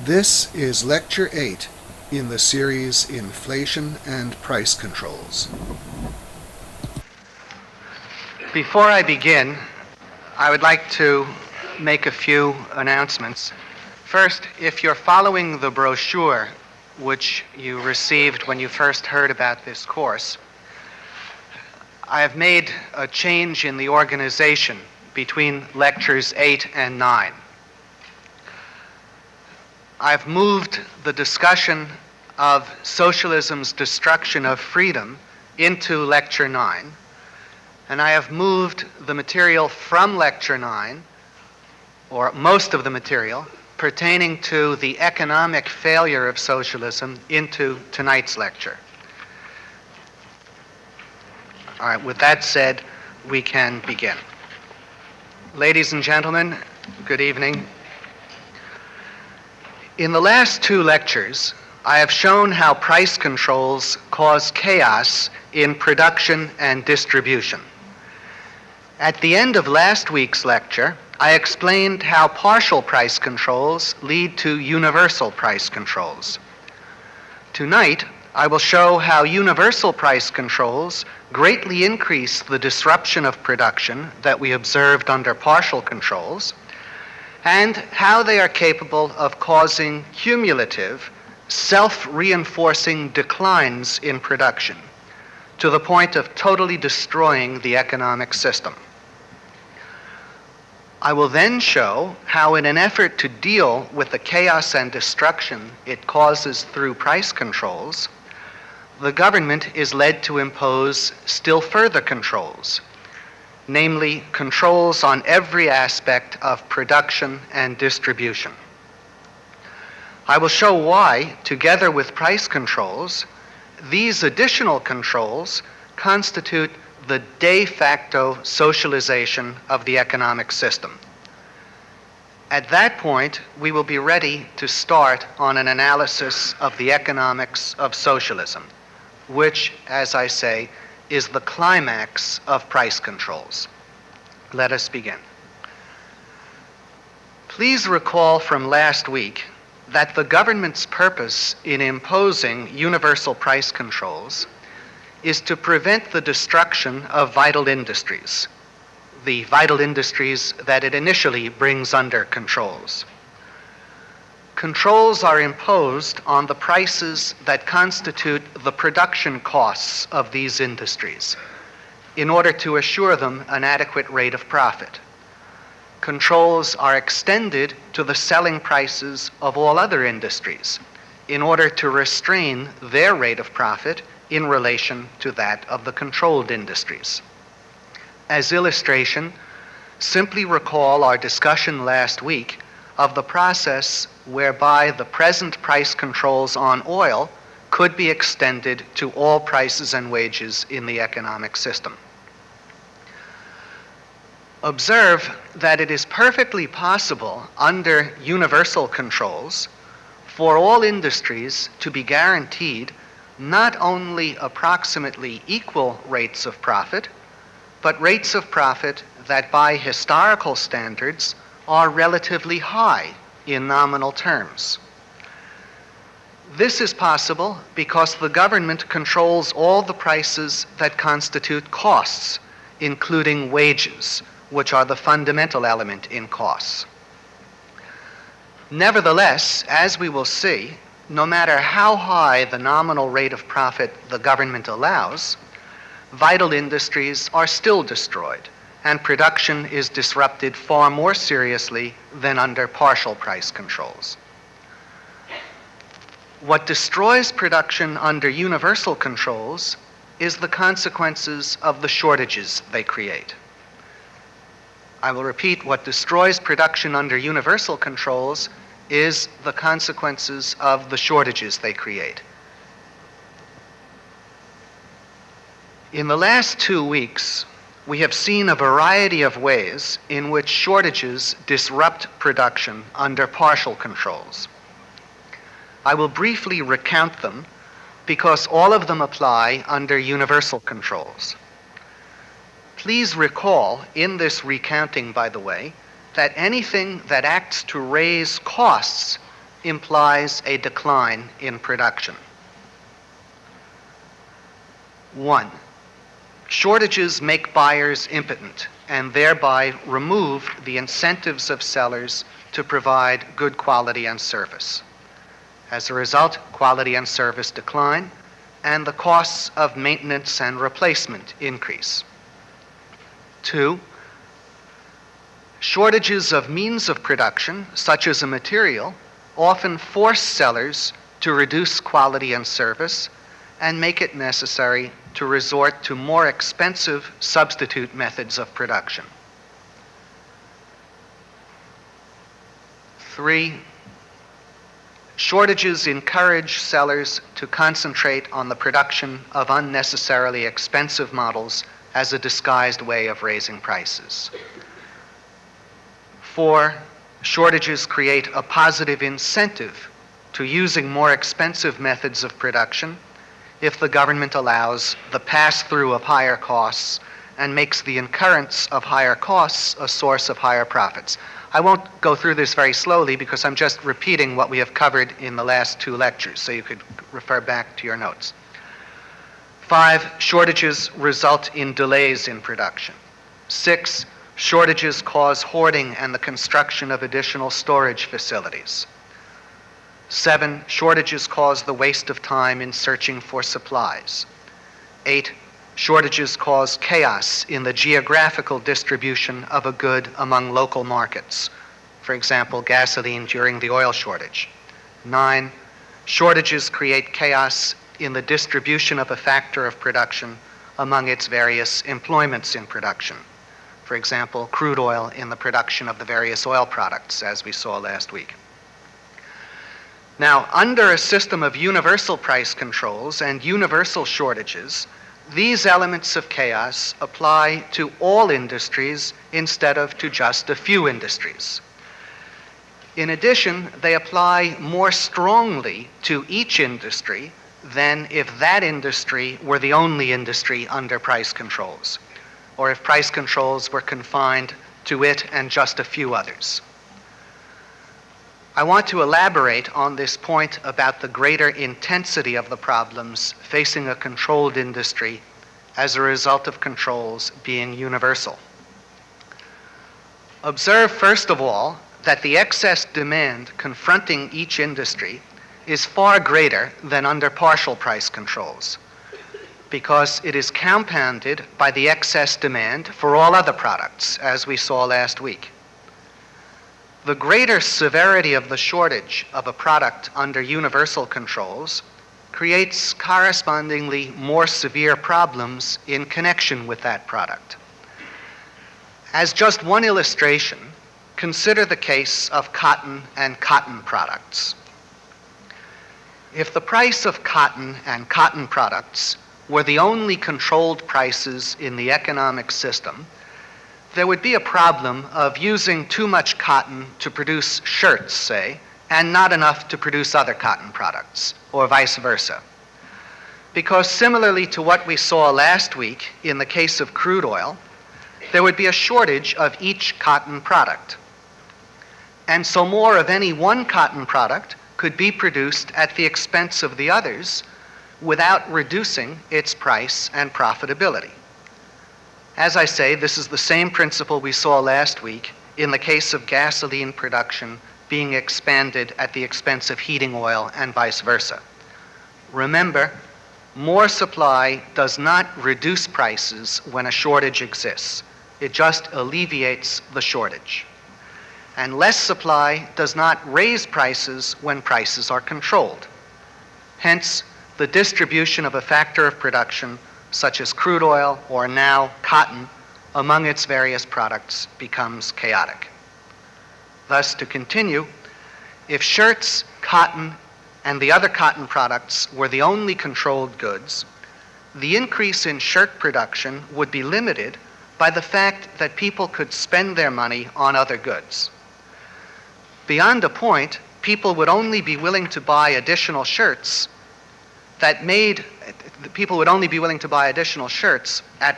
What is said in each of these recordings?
This is Lecture 8 in the series Inflation and Price Controls. Before I begin, I would like to make a few announcements. First, if you're following the brochure which you received when you first heard about this course, I have made a change in the organization between Lectures 8 and 9. I've moved the discussion of socialism's destruction of freedom into Lecture 9, and I have moved the material from Lecture 9, or most of the material, pertaining to the economic failure of socialism into tonight's lecture. All right, with that said, we can begin. Ladies and gentlemen, good evening. In the last two lectures, I have shown how price controls cause chaos in production and distribution. At the end of last week's lecture, I explained how partial price controls lead to universal price controls. Tonight, I will show how universal price controls greatly increase the disruption of production that we observed under partial controls, and how they are capable of causing cumulative, self-reinforcing declines in production to the point of totally destroying the economic system. I will then show how, in an effort to deal with the chaos and destruction it causes through price controls, the government is led to impose still further controls, namely controls on every aspect of production and distribution. I will show why, together with price controls, these additional controls constitute the de facto socialization of the economic system. At that point, we will be ready to start on an analysis of the economics of socialism, which, as I say, is the climax of price controls. Let us begin. Please recall from last week that the government's purpose in imposing universal price controls is to prevent the destruction of vital industries, the vital industries that it initially brings under controls. Controls are imposed on the prices that constitute the production costs of these industries in order to assure them an adequate rate of profit. Controls are extended to the selling prices of all other industries in order to restrain their rate of profit in relation to that of the controlled industries. As illustration, simply recall our discussion last week of the process whereby the present price controls on oil could be extended to all prices and wages in the economic system. Observe that it is perfectly possible under universal controls for all industries to be guaranteed not only approximately equal rates of profit, but rates of profit that by historical standards are relatively high in nominal terms. This is possible because the government controls all the prices that constitute costs, including wages, which are the fundamental element in costs. Nevertheless, as we will see, no matter how high the nominal rate of profit the government allows, vital industries are still destroyed, and production is disrupted far more seriously than under partial price controls. What destroys production under universal controls is the consequences of the shortages they create. I will repeat, what destroys production under universal controls is the consequences of the shortages they create. In the last 2 weeks, we have seen a variety of ways in which shortages disrupt production under partial controls. I will briefly recount them because all of them apply under universal controls. Please recall in this recounting, by the way, that anything that acts to raise costs implies a decline in production. 1. Shortages make buyers impotent and thereby remove the incentives of sellers to provide good quality and service. As a result, quality and service decline, and the costs of maintenance and replacement increase. 2. Shortages of means of production, such as a material, often force sellers to reduce quality and service and make it necessary to resort to more expensive substitute methods of production. 3. Shortages encourage sellers to concentrate on the production of unnecessarily expensive models as a disguised way of raising prices. 4. Shortages create a positive incentive to using more expensive methods of production if the government allows the pass-through of higher costs and makes the incurrence of higher costs a source of higher profits. I won't go through this very slowly because I'm just repeating what we have covered in the last 2 lectures, so you could refer back to your notes. 5. Shortages result in delays in production. 6. Shortages cause hoarding and the construction of additional storage facilities. 7. Shortages cause the waste of time in searching for supplies. 8. Shortages cause chaos in the geographical distribution of a good among local markets. For example, gasoline during the oil shortage. 9. Shortages create chaos in the distribution of a factor of production among its various employments in production. For example, crude oil in the production of the various oil products, as we saw last week. Now, under a system of universal price controls and universal shortages, these elements of chaos apply to all industries instead of to just a few industries. In addition, they apply more strongly to each industry than if that industry were the only industry under price controls, or if price controls were confined to it and just a few others. I want to elaborate on this point about the greater intensity of the problems facing a controlled industry as a result of controls being universal. Observe, first of all, that the excess demand confronting each industry is far greater than under partial price controls, because it is compounded by the excess demand for all other products, as we saw last week. The greater severity of the shortage of a product under universal controls creates correspondingly more severe problems in connection with that product. As just one illustration, consider the case of cotton and cotton products. If the price of cotton and cotton products were the only controlled prices in the economic system, there would be a problem of using too much cotton to produce shirts, say, and not enough to produce other cotton products, or vice versa. Because similarly to what we saw last week in the case of crude oil, there would be a shortage of each cotton product. And so more of any one cotton product could be produced at the expense of the others without reducing its price and profitability. As I say, this is the same principle we saw last week in the case of gasoline production being expanded at the expense of heating oil and vice versa. Remember, more supply does not reduce prices when a shortage exists. It just alleviates the shortage. And less supply does not raise prices when prices are controlled. Hence, the distribution of a factor of production such as crude oil or now cotton among its various products becomes chaotic. Thus, to continue, if shirts, cotton, and the other cotton products were the only controlled goods, the increase in shirt production would be limited by the fact that people could spend their money on other goods. Beyond a point, people would only be willing to buy additional shirts at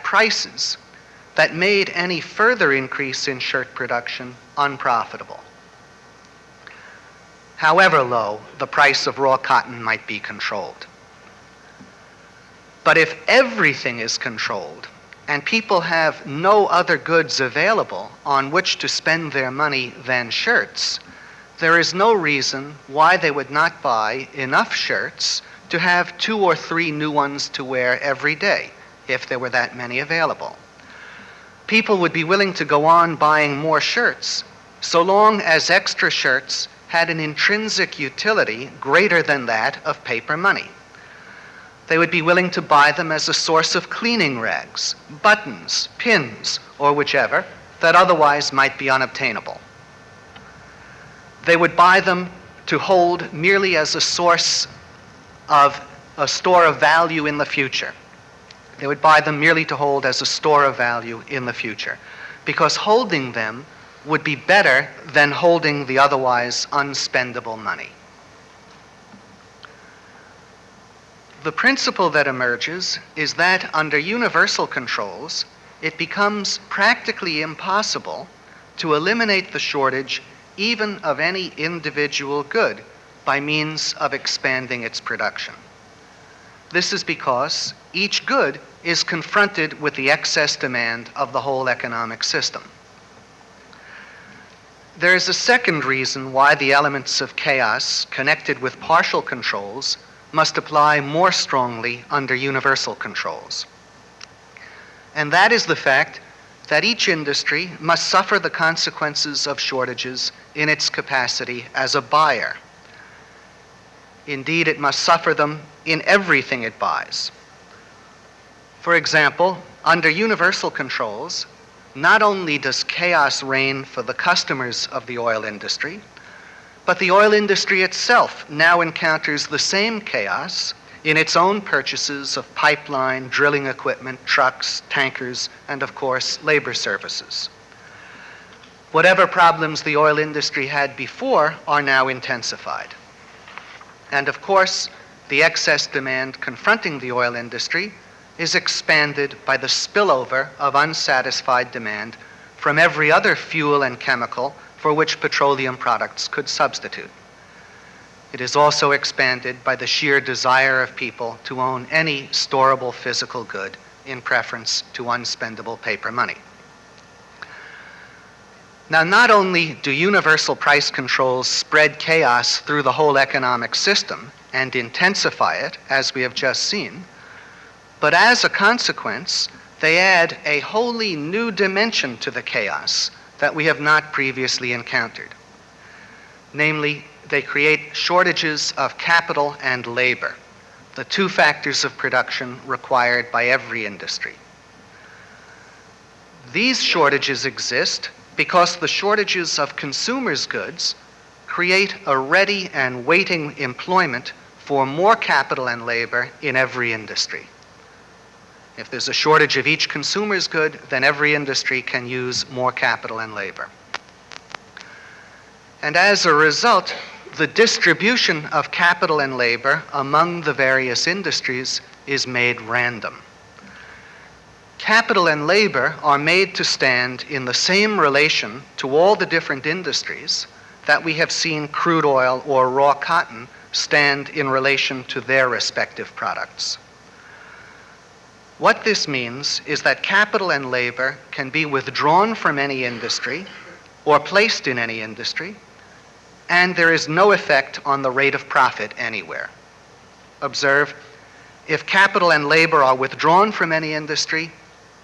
prices that made any further increase in shirt production unprofitable. however low the price of raw cotton might be controlled. But if everything is controlled and people have no other goods available on which to spend their money than shirts, there is no reason why they would not buy enough shirts to have 2 or 3 new ones to wear every day, if there were that many available. People would be willing to go on buying more shirts so long as extra shirts had an intrinsic utility greater than that of paper money. They would be willing to buy them as a source of cleaning rags, buttons, pins, or whichever that otherwise might be unobtainable. They would buy them to hold merely as a source of a store of value in the future. They would buy them merely to hold as a store of value in the future, because holding them would be better than holding the otherwise unspendable money. The principle that emerges is that under universal controls, it becomes practically impossible to eliminate the shortage even of any individual good by means of expanding its production. This is because each good is confronted with the excess demand of the whole economic system. There is a second reason why the elements of chaos connected with partial controls must apply more strongly under universal controls. And that is the fact that each industry must suffer the consequences of shortages in its capacity as a buyer. Indeed, it must suffer them in everything it buys. For example, under universal controls, not only does chaos reign for the customers of the oil industry, but the oil industry itself now encounters the same chaos in its own purchases of pipeline, drilling equipment, trucks, tankers, and of course, labor services. Whatever problems the oil industry had before are now intensified. And of course, the excess demand confronting the oil industry is expanded by the spillover of unsatisfied demand from every other fuel and chemical for which petroleum products could substitute. It is also expanded by the sheer desire of people to own any storable physical good in preference to unspendable paper money. Now, not only do universal price controls spread chaos through the whole economic system and intensify it, as we have just seen, but as a consequence, they add a wholly new dimension to the chaos that we have not previously encountered. Namely, they create shortages of capital and labor, the 2 factors of production required by every industry. These shortages exist because the shortages of consumers' goods create a ready and waiting employment for more capital and labor in every industry. If there's a shortage of each consumer's good, then every industry can use more capital and labor. And as a result, the distribution of capital and labor among the various industries is made random. Capital and labor are made to stand in the same relation to all the different industries that we have seen crude oil or raw cotton stand in relation to their respective products. What this means is that capital and labor can be withdrawn from any industry or placed in any industry, and there is no effect on the rate of profit anywhere. Observe, if capital and labor are withdrawn from any industry,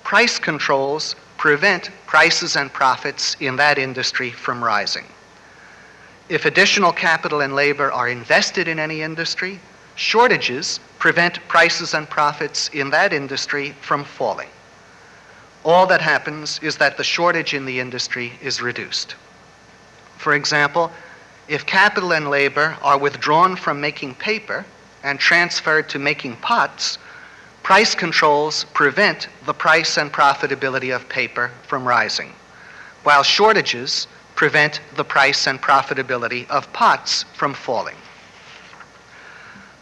price controls prevent prices and profits in that industry from rising. If additional capital and labor are invested in any industry, shortages prevent prices and profits in that industry from falling. All that happens is that the shortage in the industry is reduced. For example, if capital and labor are withdrawn from making paper and transferred to making pots, price controls prevent the price and profitability of paper from rising, while shortages prevent the price and profitability of pots from falling.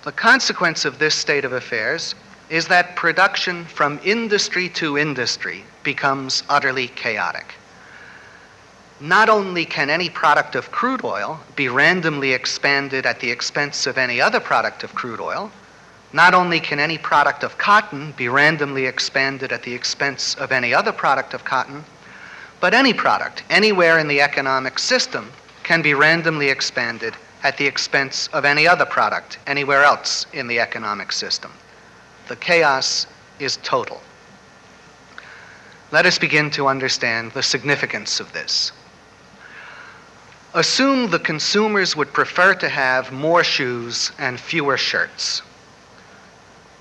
The consequence of this state of affairs is that production from industry to industry becomes utterly chaotic. not only can any product of crude oil be randomly expanded at the expense of any other product of crude oil, not only can any product of cotton be randomly expanded at the expense of any other product of cotton, but any product anywhere in the economic system can be randomly expanded at the expense of any other product anywhere else in the economic system. The chaos is total. Let us begin to understand the significance of this. Assume the consumers would prefer to have more shoes and fewer shirts.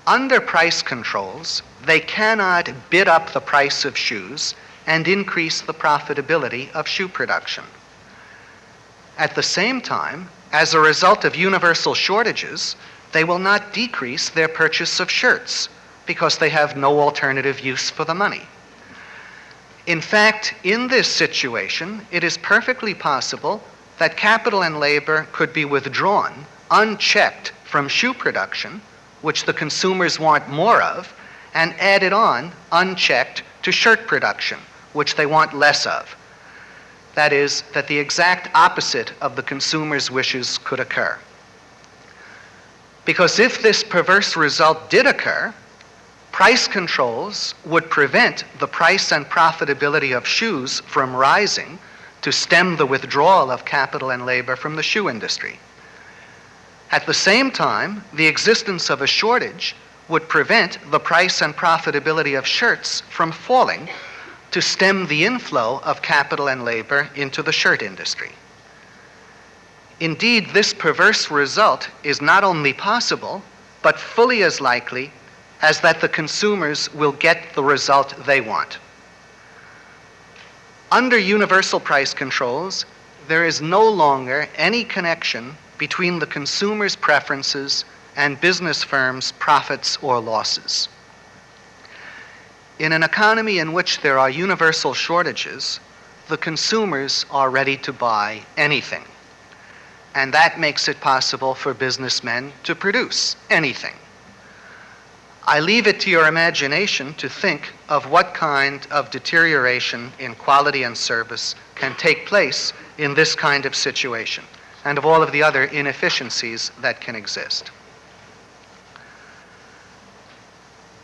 Under price controls, they cannot bid up the price of shoes and increase the profitability of shoe production. At the same time, as a result of universal shortages, they will not decrease their purchase of shirts because they have no alternative use for the money. In fact, in this situation, it is perfectly possible that capital and labor could be withdrawn unchecked from shoe production, which the consumers want more of, and added on unchecked to shirt production, which they want less of. That is, that the exact opposite of the consumer's wishes could occur. Because if this perverse result did occur, price controls would prevent the price and profitability of shoes from rising to stem the withdrawal of capital and labor from the shoe industry. At the same time, the existence of a shortage would prevent the price and profitability of shirts from falling to stem the inflow of capital and labor into the shirt industry. Indeed, this perverse result is not only possible, but fully as likely as that the consumers will get the result they want. Under universal price controls, there is no longer any connection between the consumer's preferences and business firms' profits or losses. In an economy in which there are universal shortages, the consumers are ready to buy anything. And that makes it possible for businessmen to produce anything. I leave it to your imagination to think of what kind of deterioration in quality and service can take place in this kind of situation, and of all of the other inefficiencies that can exist.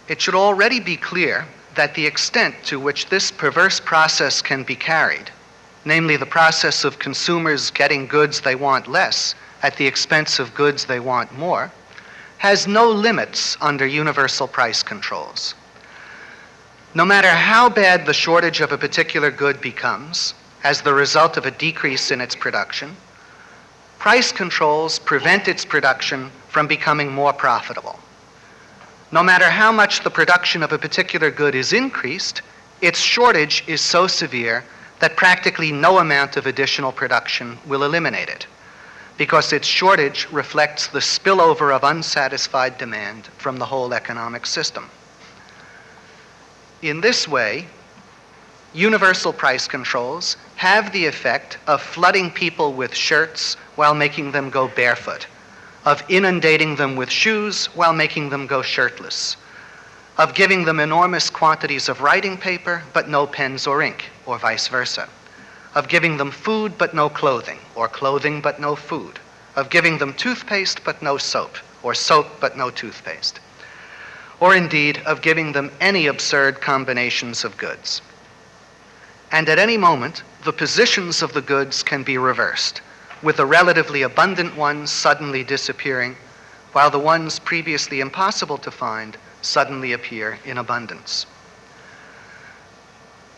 It should already be clear that the extent to which this perverse process can be carried, namely the process of consumers getting goods they want less at the expense of goods they want more, has no limits under universal price controls. No matter how bad the shortage of a particular good becomes as the result of a decrease in its production, price controls prevent its production from becoming more profitable. No matter how much the production of a particular good is increased, its shortage is so severe that practically no amount of additional production will eliminate it, because its shortage reflects the spillover of unsatisfied demand from the whole economic system. In this way, universal price controls have the effect of flooding people with shirts while making them go barefoot, of inundating them with shoes while making them go shirtless, of giving them enormous quantities of writing paper but no pens or ink, or vice versa, of giving them food but no clothing, or clothing but no food, of giving them toothpaste but no soap, or soap but no toothpaste, or indeed of giving them any absurd combinations of goods. And at any moment, the positions of the goods can be reversed, with the relatively abundant ones suddenly disappearing, while the ones previously impossible to find suddenly appear in abundance.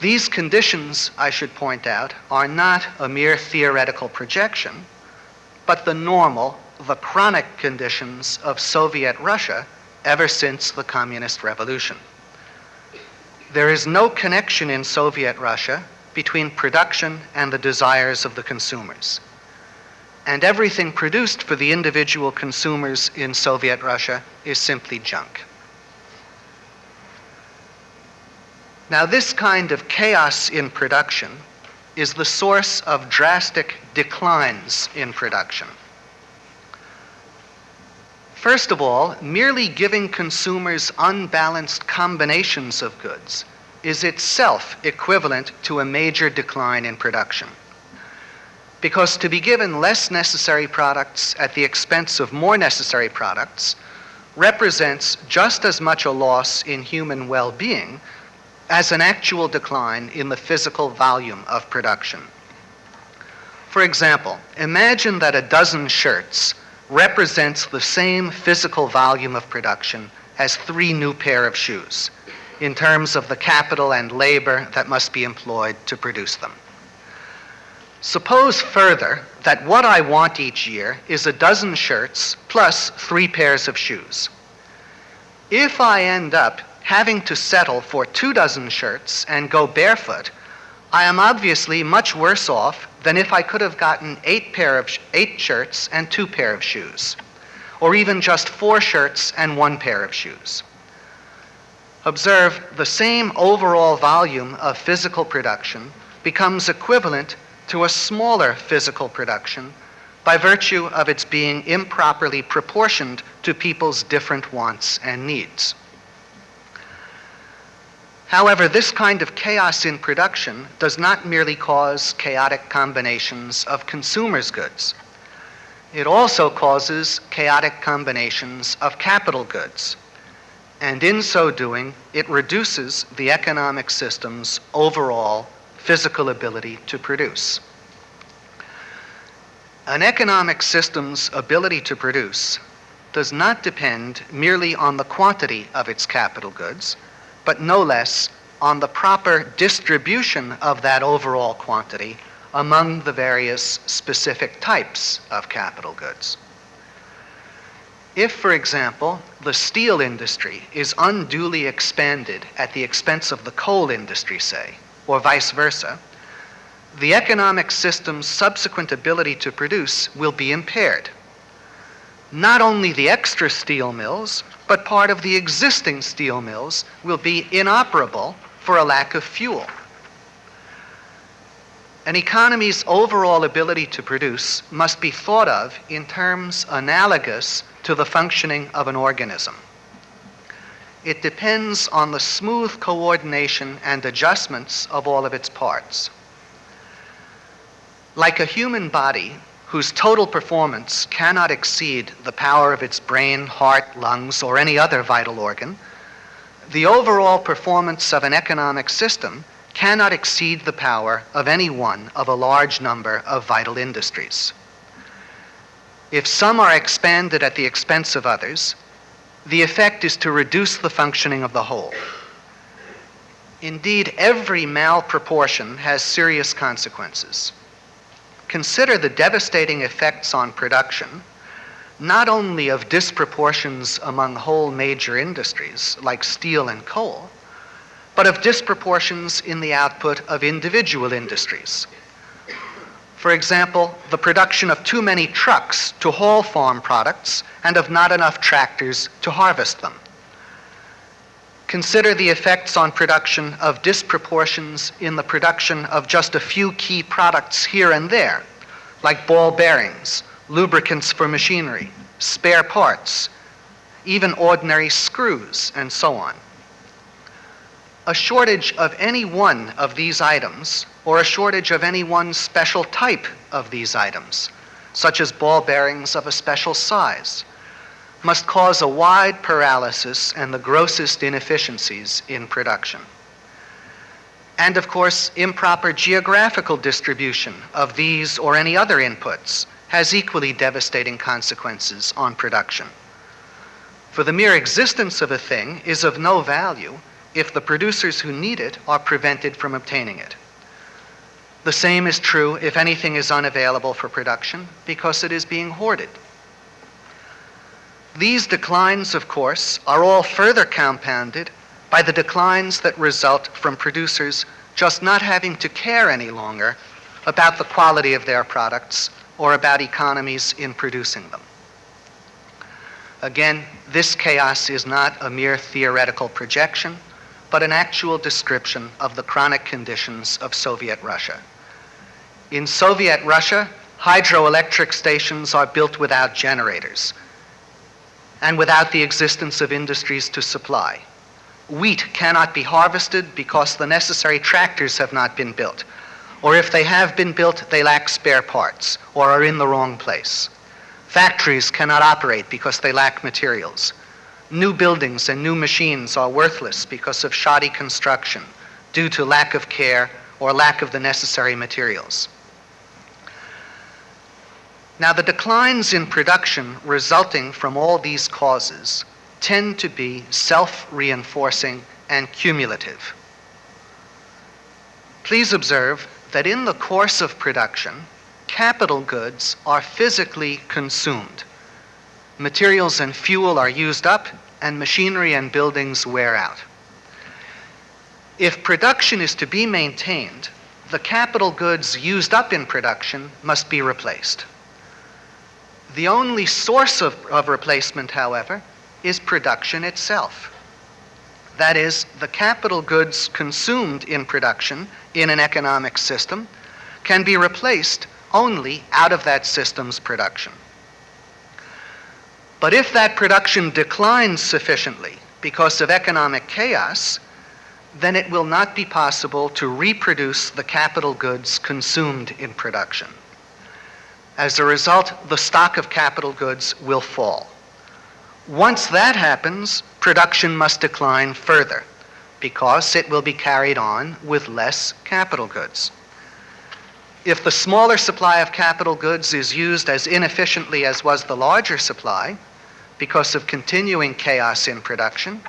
These conditions, I should point out, are not a mere theoretical projection, but the normal, the chronic conditions of Soviet Russia ever since the Communist Revolution. There is no connection in Soviet Russia between production and the desires of the consumers. And everything produced for the individual consumers in Soviet Russia is simply junk. Now, this kind of chaos in production is the source of drastic declines in production. First of all, merely giving consumers unbalanced combinations of goods is itself equivalent to a major decline in production. because to be given less necessary products at the expense of more necessary products represents just as much a loss in human well-being as an actual decline in the physical volume of production. For example, imagine that a dozen shirts represents the same physical volume of production as 3 new pair of shoes in terms of the capital and labor that must be employed to produce them. Suppose further that what I want each year is a dozen shirts plus 3 pairs of shoes. If I end up having to settle for 2 dozen shirts and go barefoot, I am obviously much worse off than if I could have gotten 8 shirts and 2 pair of shoes, or even just 4 shirts and 1 pair of shoes. Observe, the same overall volume of physical production becomes equivalent to a smaller physical production by virtue of its being improperly proportioned to people's different wants and needs. However, this kind of chaos in production does not merely cause chaotic combinations of consumers' goods. It also causes chaotic combinations of capital goods. And in so doing, it reduces the economic system's overall physical ability to produce. An economic system's ability to produce does not depend merely on the quantity of its capital goods, but no less on the proper distribution of that overall quantity among the various specific types of capital goods. If, for example, the steel industry is unduly expanded at the expense of the coal industry, say, or vice versa, the economic system's subsequent ability to produce will be impaired. Not only the extra steel mills, but part of the existing steel mills will be inoperable for a lack of fuel. An economy's overall ability to produce must be thought of in terms analogous to the functioning of an organism. It depends on the smooth coordination and adjustments of all of its parts. Like a human body, whose total performance cannot exceed the power of its brain, heart, lungs, or any other vital organ, the overall performance of an economic system cannot exceed the power of any one of a large number of vital industries. If some are expanded at the expense of others, the effect is to reduce the functioning of the whole. Indeed, every malproportion has serious consequences. Consider the devastating effects on production, not only of disproportions among whole major industries like steel and coal, but of disproportions in the output of individual industries. For example, the production of too many trucks to haul farm products and of not enough tractors to harvest them. Consider the effects on production of disproportions in the production of just a few key products here and there, like ball bearings, lubricants for machinery, spare parts, even ordinary screws, and so on. A shortage of any one of these items, or a shortage of any one special type of these items, such as ball bearings of a special size, must cause a wide paralysis and the grossest inefficiencies in production. And of course, improper geographical distribution of these or any other inputs has equally devastating consequences on production. For the mere existence of a thing is of no value if the producers who need it are prevented from obtaining it. The same is true if anything is unavailable for production because it is being hoarded. These declines, of course, are all further compounded by the declines that result from producers just not having to care any longer about the quality of their products or about economies in producing them. Again, this chaos is not a mere theoretical projection, but an actual description of the chronic conditions of Soviet Russia. In Soviet Russia, hydroelectric stations are built without generators and without the existence of industries to supply. Wheat cannot be harvested because the necessary tractors have not been built. Or if they have been built, they lack spare parts or are in the wrong place. Factories cannot operate because they lack materials. New buildings and new machines are worthless because of shoddy construction due to lack of care or lack of the necessary materials. Now, the declines in production resulting from all these causes tend to be self-reinforcing and cumulative. Please observe that in the course of production, capital goods are physically consumed. Materials and fuel are used up, and machinery and buildings wear out. If production is to be maintained, the capital goods used up in production must be replaced. The only source of replacement, however, is production itself. That is, the capital goods consumed in production in an economic system can be replaced only out of that system's production. But if that production declines sufficiently because of economic chaos, then it will not be possible to reproduce the capital goods consumed in production. As a result, the stock of capital goods will fall. Once that happens, production must decline further because it will be carried on with less capital goods. If the smaller supply of capital goods is used as inefficiently as was the larger supply, because of continuing chaos in production,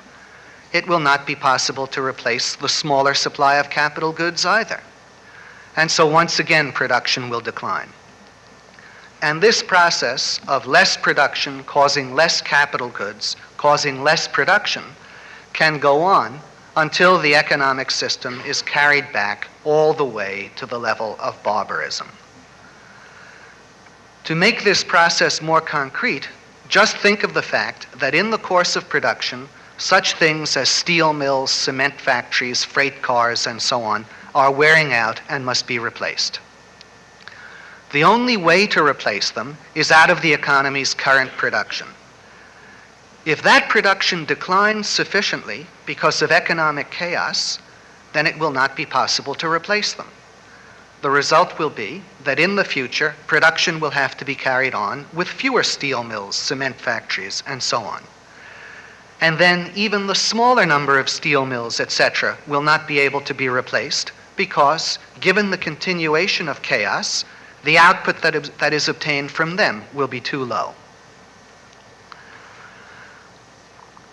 it will not be possible to replace the smaller supply of capital goods either. And so once again, production will decline. And this process of less production causing less capital goods, causing less production, can go on until the economic system is carried back all the way to the level of barbarism. To make this process more concrete, just think of the fact that in the course of production, such things as steel mills, cement factories, freight cars, and so on are wearing out and must be replaced. The only way to replace them is out of the economy's current production. If that production declines sufficiently because of economic chaos, then it will not be possible to replace them. The result will be that in the future, production will have to be carried on with fewer steel mills, cement factories, and so on. And then even the smaller number of steel mills, etc., will not be able to be replaced because, given the continuation of chaos, the output that is obtained from them will be too low.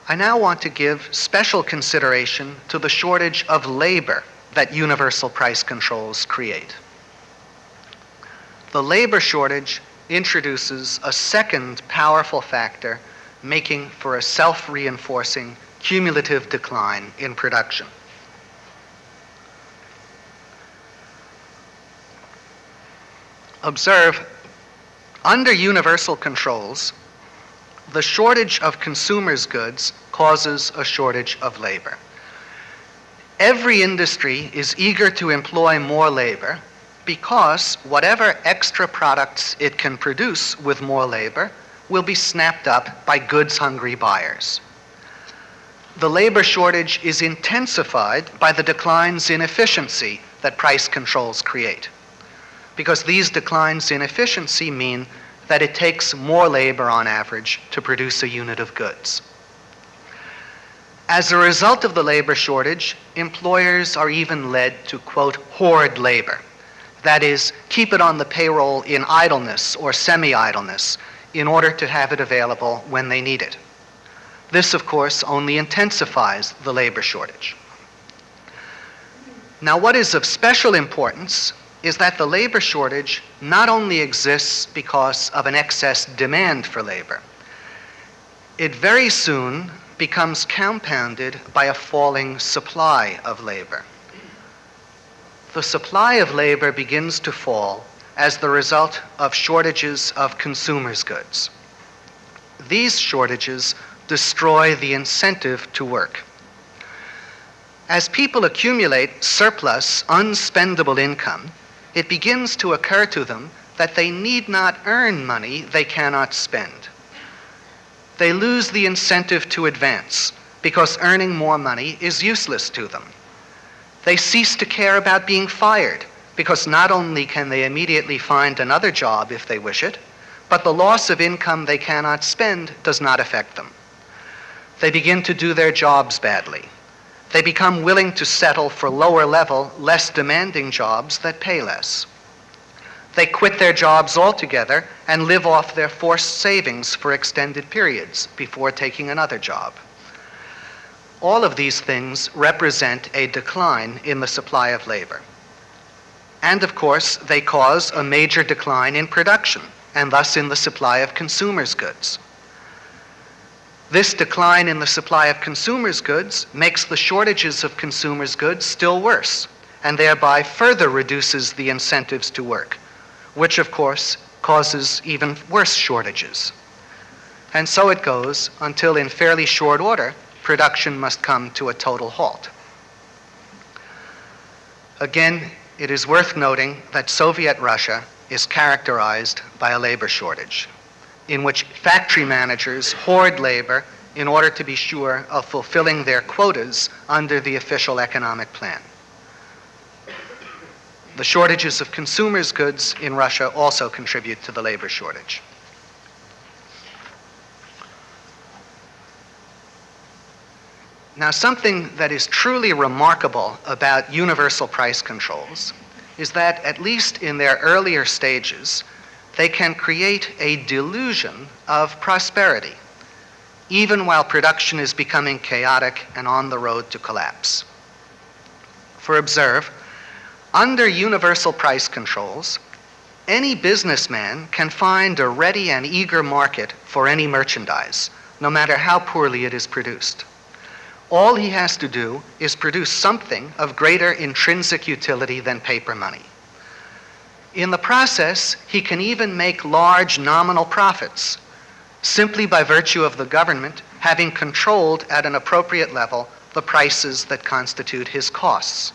I now want to give special consideration to the shortage of labor that universal price controls create. The labor shortage introduces a second powerful factor making for a self-reinforcing cumulative decline in production. Observe, under universal controls, the shortage of consumers' goods causes a shortage of labor. Every industry is eager to employ more labor because whatever extra products it can produce with more labor will be snapped up by goods-hungry buyers. The labor shortage is intensified by the declines in efficiency that price controls create, because these declines in efficiency mean that it takes more labor on average to produce a unit of goods. As a result of the labor shortage, employers are even led to, quote, hoard labor. That is, keep it on the payroll in idleness or semi-idleness in order to have it available when they need it. This, of course, only intensifies the labor shortage. Now, what is of special importance is that the labor shortage not only exists because of an excess demand for labor, it very soon becomes compounded by a falling supply of labor. The supply of labor begins to fall as the result of shortages of consumers' goods. These shortages destroy the incentive to work. As people accumulate surplus, unspendable income, it begins to occur to them that they need not earn money they cannot spend. They lose the incentive to advance because earning more money is useless to them. They cease to care about being fired because not only can they immediately find another job if they wish it, but the loss of income they cannot spend does not affect them. They begin to do their jobs badly. They become willing to settle for lower level, less demanding jobs that pay less. They quit their jobs altogether and live off their forced savings for extended periods before taking another job. All of these things represent a decline in the supply of labor. And of course, they cause a major decline in production, and thus in the supply of consumers' goods. This decline in the supply of consumers' goods makes the shortages of consumers' goods still worse, and thereby further reduces the incentives to work, which of course causes even worse shortages. And so it goes until in fairly short order, production must come to a total halt. Again, it is worth noting that Soviet Russia is characterized by a labor shortage, in which factory managers hoard labor in order to be sure of fulfilling their quotas under the official economic plan. The shortages of consumers' goods in Russia also contribute to the labor shortage. Now, something that is truly remarkable about universal price controls is that, at least in their earlier stages, they can create a delusion of prosperity, even while production is becoming chaotic and on the road to collapse. For observe, under universal price controls, any businessman can find a ready and eager market for any merchandise, no matter how poorly it is produced. All he has to do is produce something of greater intrinsic utility than paper money. In the process, he can even make large nominal profits, simply by virtue of the government having controlled at an appropriate level the prices that constitute his costs.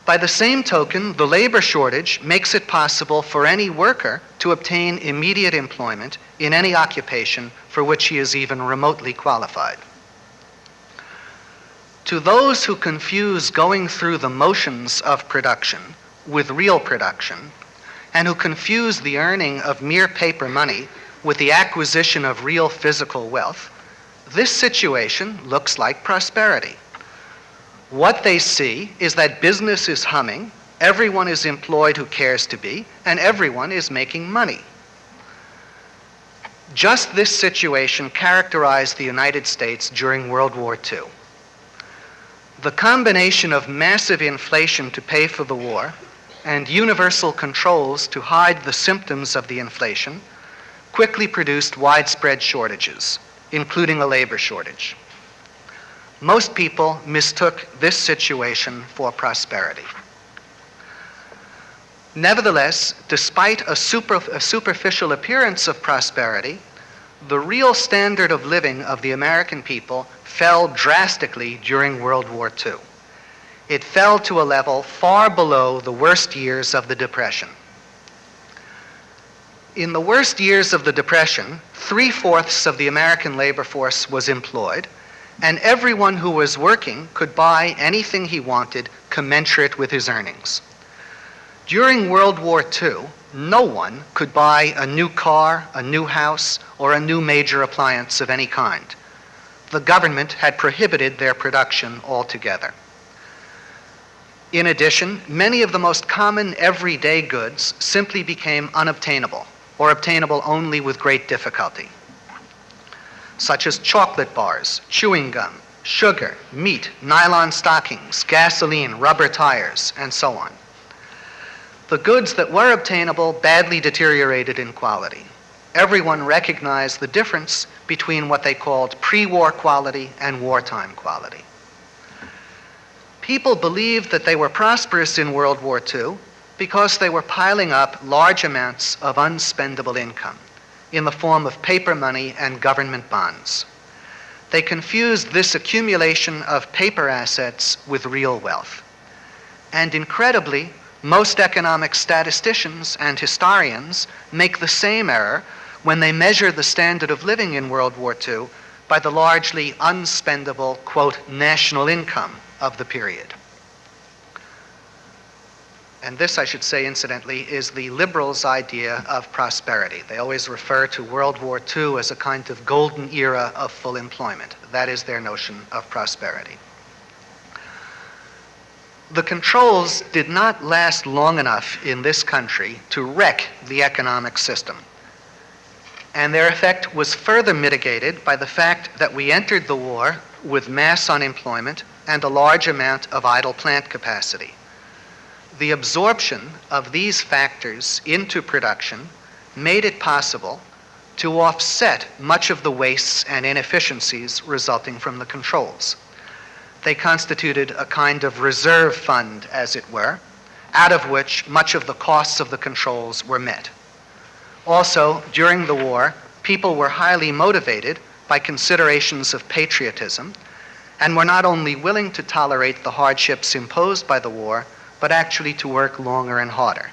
By the same token, the labor shortage makes it possible for any worker to obtain immediate employment in any occupation for which he is even remotely qualified. To those who confuse going through the motions of production with real production, and who confuse the earning of mere paper money with the acquisition of real physical wealth, this situation looks like prosperity. What they see is that business is humming, everyone is employed who cares to be, and everyone is making money. Just this situation characterized the United States during World War II. The combination of massive inflation to pay for the war and universal controls to hide the symptoms of the inflation quickly produced widespread shortages, including a labor shortage. Most people mistook this situation for prosperity. Nevertheless, despite a superficial appearance of prosperity, the real standard of living of the American people fell drastically during World War II. It fell to a level far below the worst years of the Depression. In the worst years of the Depression, 3/4 of the American labor force was employed, and everyone who was working could buy anything he wanted commensurate with his earnings. During World War II, no one could buy a new car, a new house, or a new major appliance of any kind. The government had prohibited their production altogether. In addition, many of the most common everyday goods simply became unobtainable, or obtainable only with great difficulty, such as chocolate bars, chewing gum, sugar, meat, nylon stockings, gasoline, rubber tires, and so on. The goods that were obtainable badly deteriorated in quality. Everyone recognized the difference between what they called pre-war quality and wartime quality. People believed that they were prosperous in World War II because they were piling up large amounts of unspendable income in the form of paper money and government bonds. They confused this accumulation of paper assets with real wealth. And incredibly, most economic statisticians and historians make the same error when they measure the standard of living in World War II by the largely unspendable, quote, national income of the period. And this, I should say, incidentally, is the liberals' idea of prosperity. They always refer to World War II as a kind of golden era of full employment. That is their notion of prosperity. The controls did not last long enough in this country to wreck the economic system. And their effect was further mitigated by the fact that we entered the war with mass unemployment and a large amount of idle plant capacity. The absorption of these factors into production made it possible to offset much of the wastes and inefficiencies resulting from the controls. They constituted a kind of reserve fund, as it were, out of which much of the costs of the controls were met. Also, during the war, people were highly motivated by considerations of patriotism and were not only willing to tolerate the hardships imposed by the war, but actually to work longer and harder.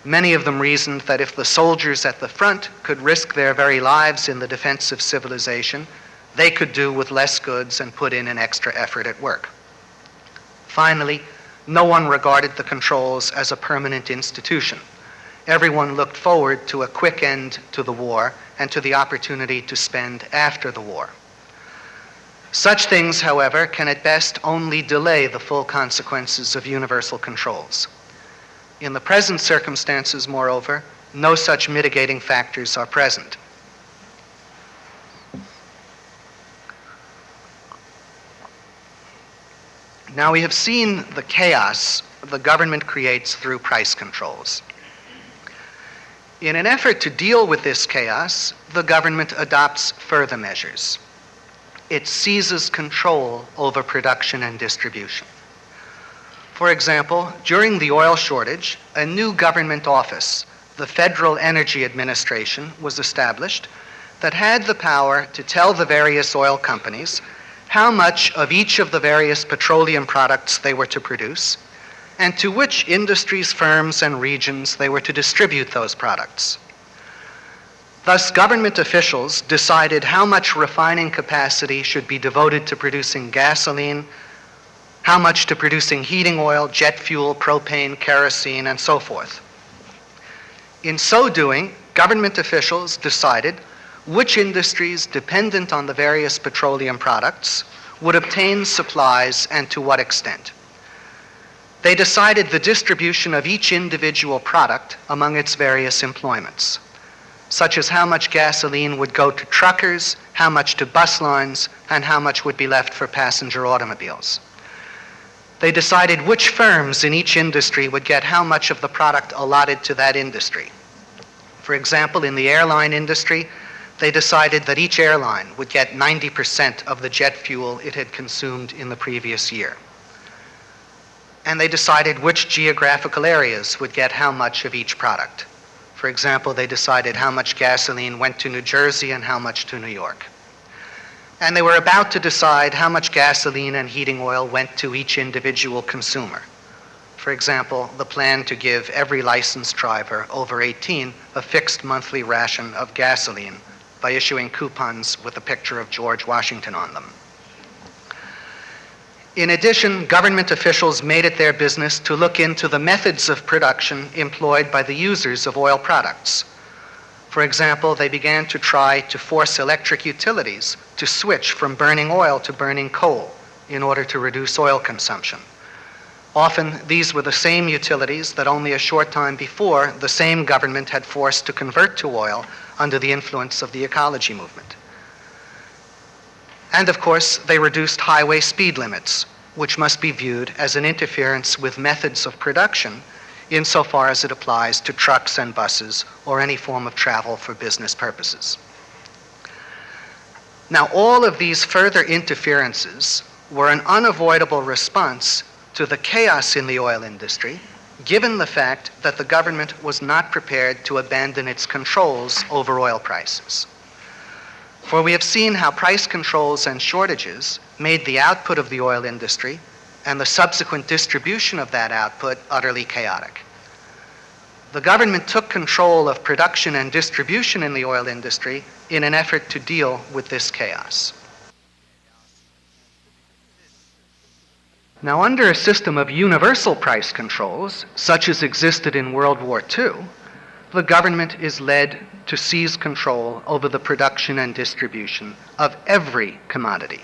Many of them reasoned that if the soldiers at the front could risk their very lives in the defense of civilization, they could do with less goods and put in an extra effort at work. Finally, no one regarded the controls as a permanent institution. Everyone looked forward to a quick end to the war and to the opportunity to spend after the war. Such things, however, can at best only delay the full consequences of universal controls. In the present circumstances, moreover, no such mitigating factors are present. Now, we have seen the chaos the government creates through price controls. In an effort to deal with this chaos, the government adopts further measures. It seizes control over production and distribution. For example, during the oil shortage, a new government office, the Federal Energy Administration, was established that had the power to tell the various oil companies how much of each of the various petroleum products they were to produce, and to which industries, firms, and regions they were to distribute those products. Thus, government officials decided how much refining capacity should be devoted to producing gasoline, how much to producing heating oil, jet fuel, propane, kerosene, and so forth. In so doing, government officials decided which industries dependent on the various petroleum products would obtain supplies and to what extent. They decided the distribution of each individual product among its various employments, such as how much gasoline would go to truckers, how much to bus lines, and how much would be left for passenger automobiles. They decided which firms in each industry would get how much of the product allotted to that industry. For example, in the airline industry, they decided that each airline would get 90% of the jet fuel it had consumed in the previous year. And they decided which geographical areas would get how much of each product. For example, they decided how much gasoline went to New Jersey and how much to New York. And they were about to decide how much gasoline and heating oil went to each individual consumer. For example, the plan to give every licensed driver over 18 a fixed monthly ration of gasoline by issuing coupons with a picture of George Washington on them. In addition, government officials made it their business to look into the methods of production employed by the users of oil products. For example, they began to try to force electric utilities to switch from burning oil to burning coal in order to reduce oil consumption. Often, these were the same utilities that only a short time before the same government had forced to convert to oil under the influence of the ecology movement. And of course, they reduced highway speed limits, which must be viewed as an interference with methods of production insofar as it applies to trucks and buses or any form of travel for business purposes. Now, all of these further interferences were an unavoidable response to the chaos in the oil industry, given the fact that the government was not prepared to abandon its controls over oil prices. For we have seen how price controls and shortages made the output of the oil industry and the subsequent distribution of that output utterly chaotic. The government took control of production and distribution in the oil industry in an effort to deal with this chaos. Now, under a system of universal price controls, such as existed in World War II, the government is led to seize control over the production and distribution of every commodity.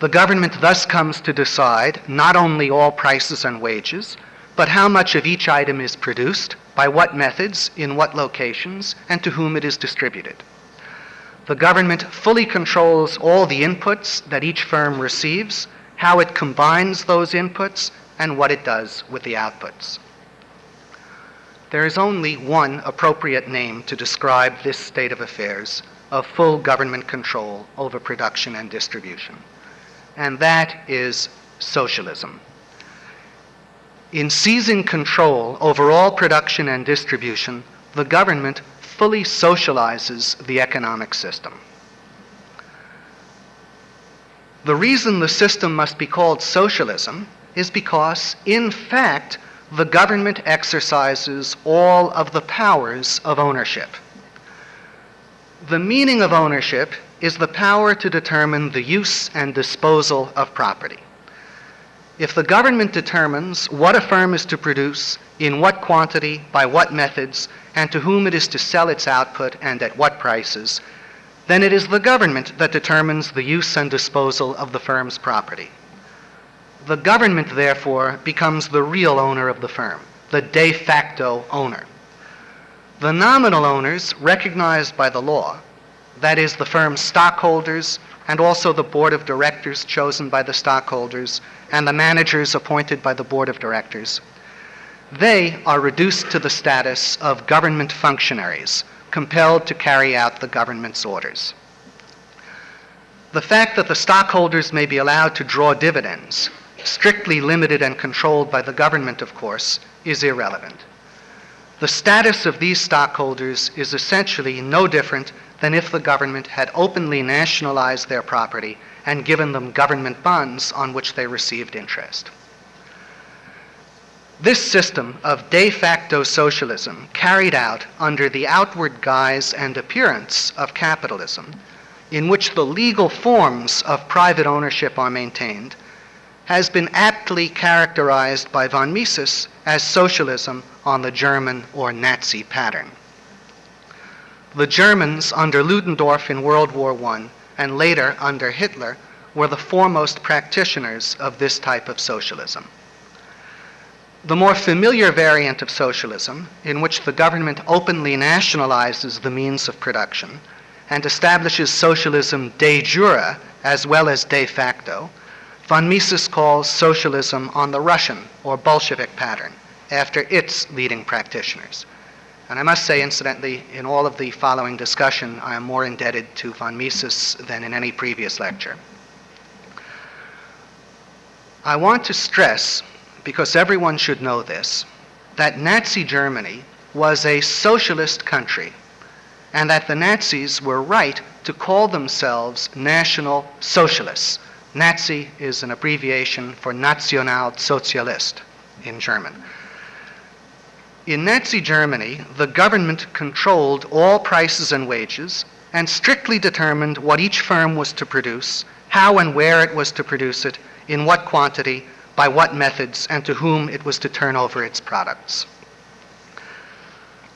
The government thus comes to decide not only all prices and wages, but how much of each item is produced, by what methods, in what locations, and to whom it is distributed. The government fully controls all the inputs that each firm receives, how it combines those inputs, and what it does with the outputs. There is only one appropriate name to describe this state of affairs of full government control over production and distribution, and that is socialism. In seizing control over all production and distribution, the government fully socializes the economic system. The reason the system must be called socialism is because, in fact, the government exercises all of the powers of ownership. The meaning of ownership is the power to determine the use and disposal of property. If the government determines what a firm is to produce, in what quantity, by what methods, and to whom it is to sell its output and at what prices, then it is the government that determines the use and disposal of the firm's property. The government, therefore, becomes the real owner of the firm, the de facto owner. The nominal owners recognized by the law, that is, the firm's stockholders and also the board of directors chosen by the stockholders and the managers appointed by the board of directors, they are reduced to the status of government functionaries, compelled to carry out the government's orders. The fact that the stockholders may be allowed to draw dividends, strictly limited and controlled by the government, of course, is irrelevant. The status of these stockholders is essentially no different than if the government had openly nationalized their property and given them government bonds on which they received interest. This system of de facto socialism, carried out under the outward guise and appearance of capitalism, in which the legal forms of private ownership are maintained, has been aptly characterized by von Mises as socialism on the German or Nazi pattern. The Germans under Ludendorff in World War I and later under Hitler were the foremost practitioners of this type of socialism. The more familiar variant of socialism, in which the government openly nationalizes the means of production and establishes socialism de jure as well as de facto, von Mises calls socialism on the Russian or Bolshevik pattern, after its leading practitioners. And I must say, incidentally, in all of the following discussion, I am more indebted to von Mises than in any previous lecture. I want to stress, because everyone should know this, that Nazi Germany was a socialist country, and that the Nazis were right to call themselves National Socialists. Nazi is an abbreviation for Nationalsozialist in German. In Nazi Germany, the government controlled all prices and wages and strictly determined what each firm was to produce, how and where it was to produce it, in what quantity, by what methods, and to whom it was to turn over its products.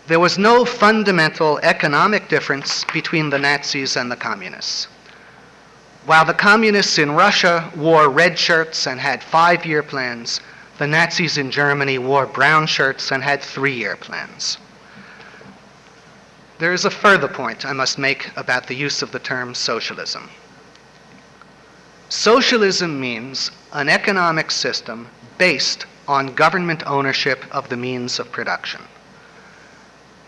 There was no fundamental economic difference between the Nazis and the communists. While the communists in Russia wore red shirts and had 5-year plans, the Nazis in Germany wore brown shirts and had 3-year plans. There is a further point I must make about the use of the term socialism. Socialism means an economic system based on government ownership of the means of production.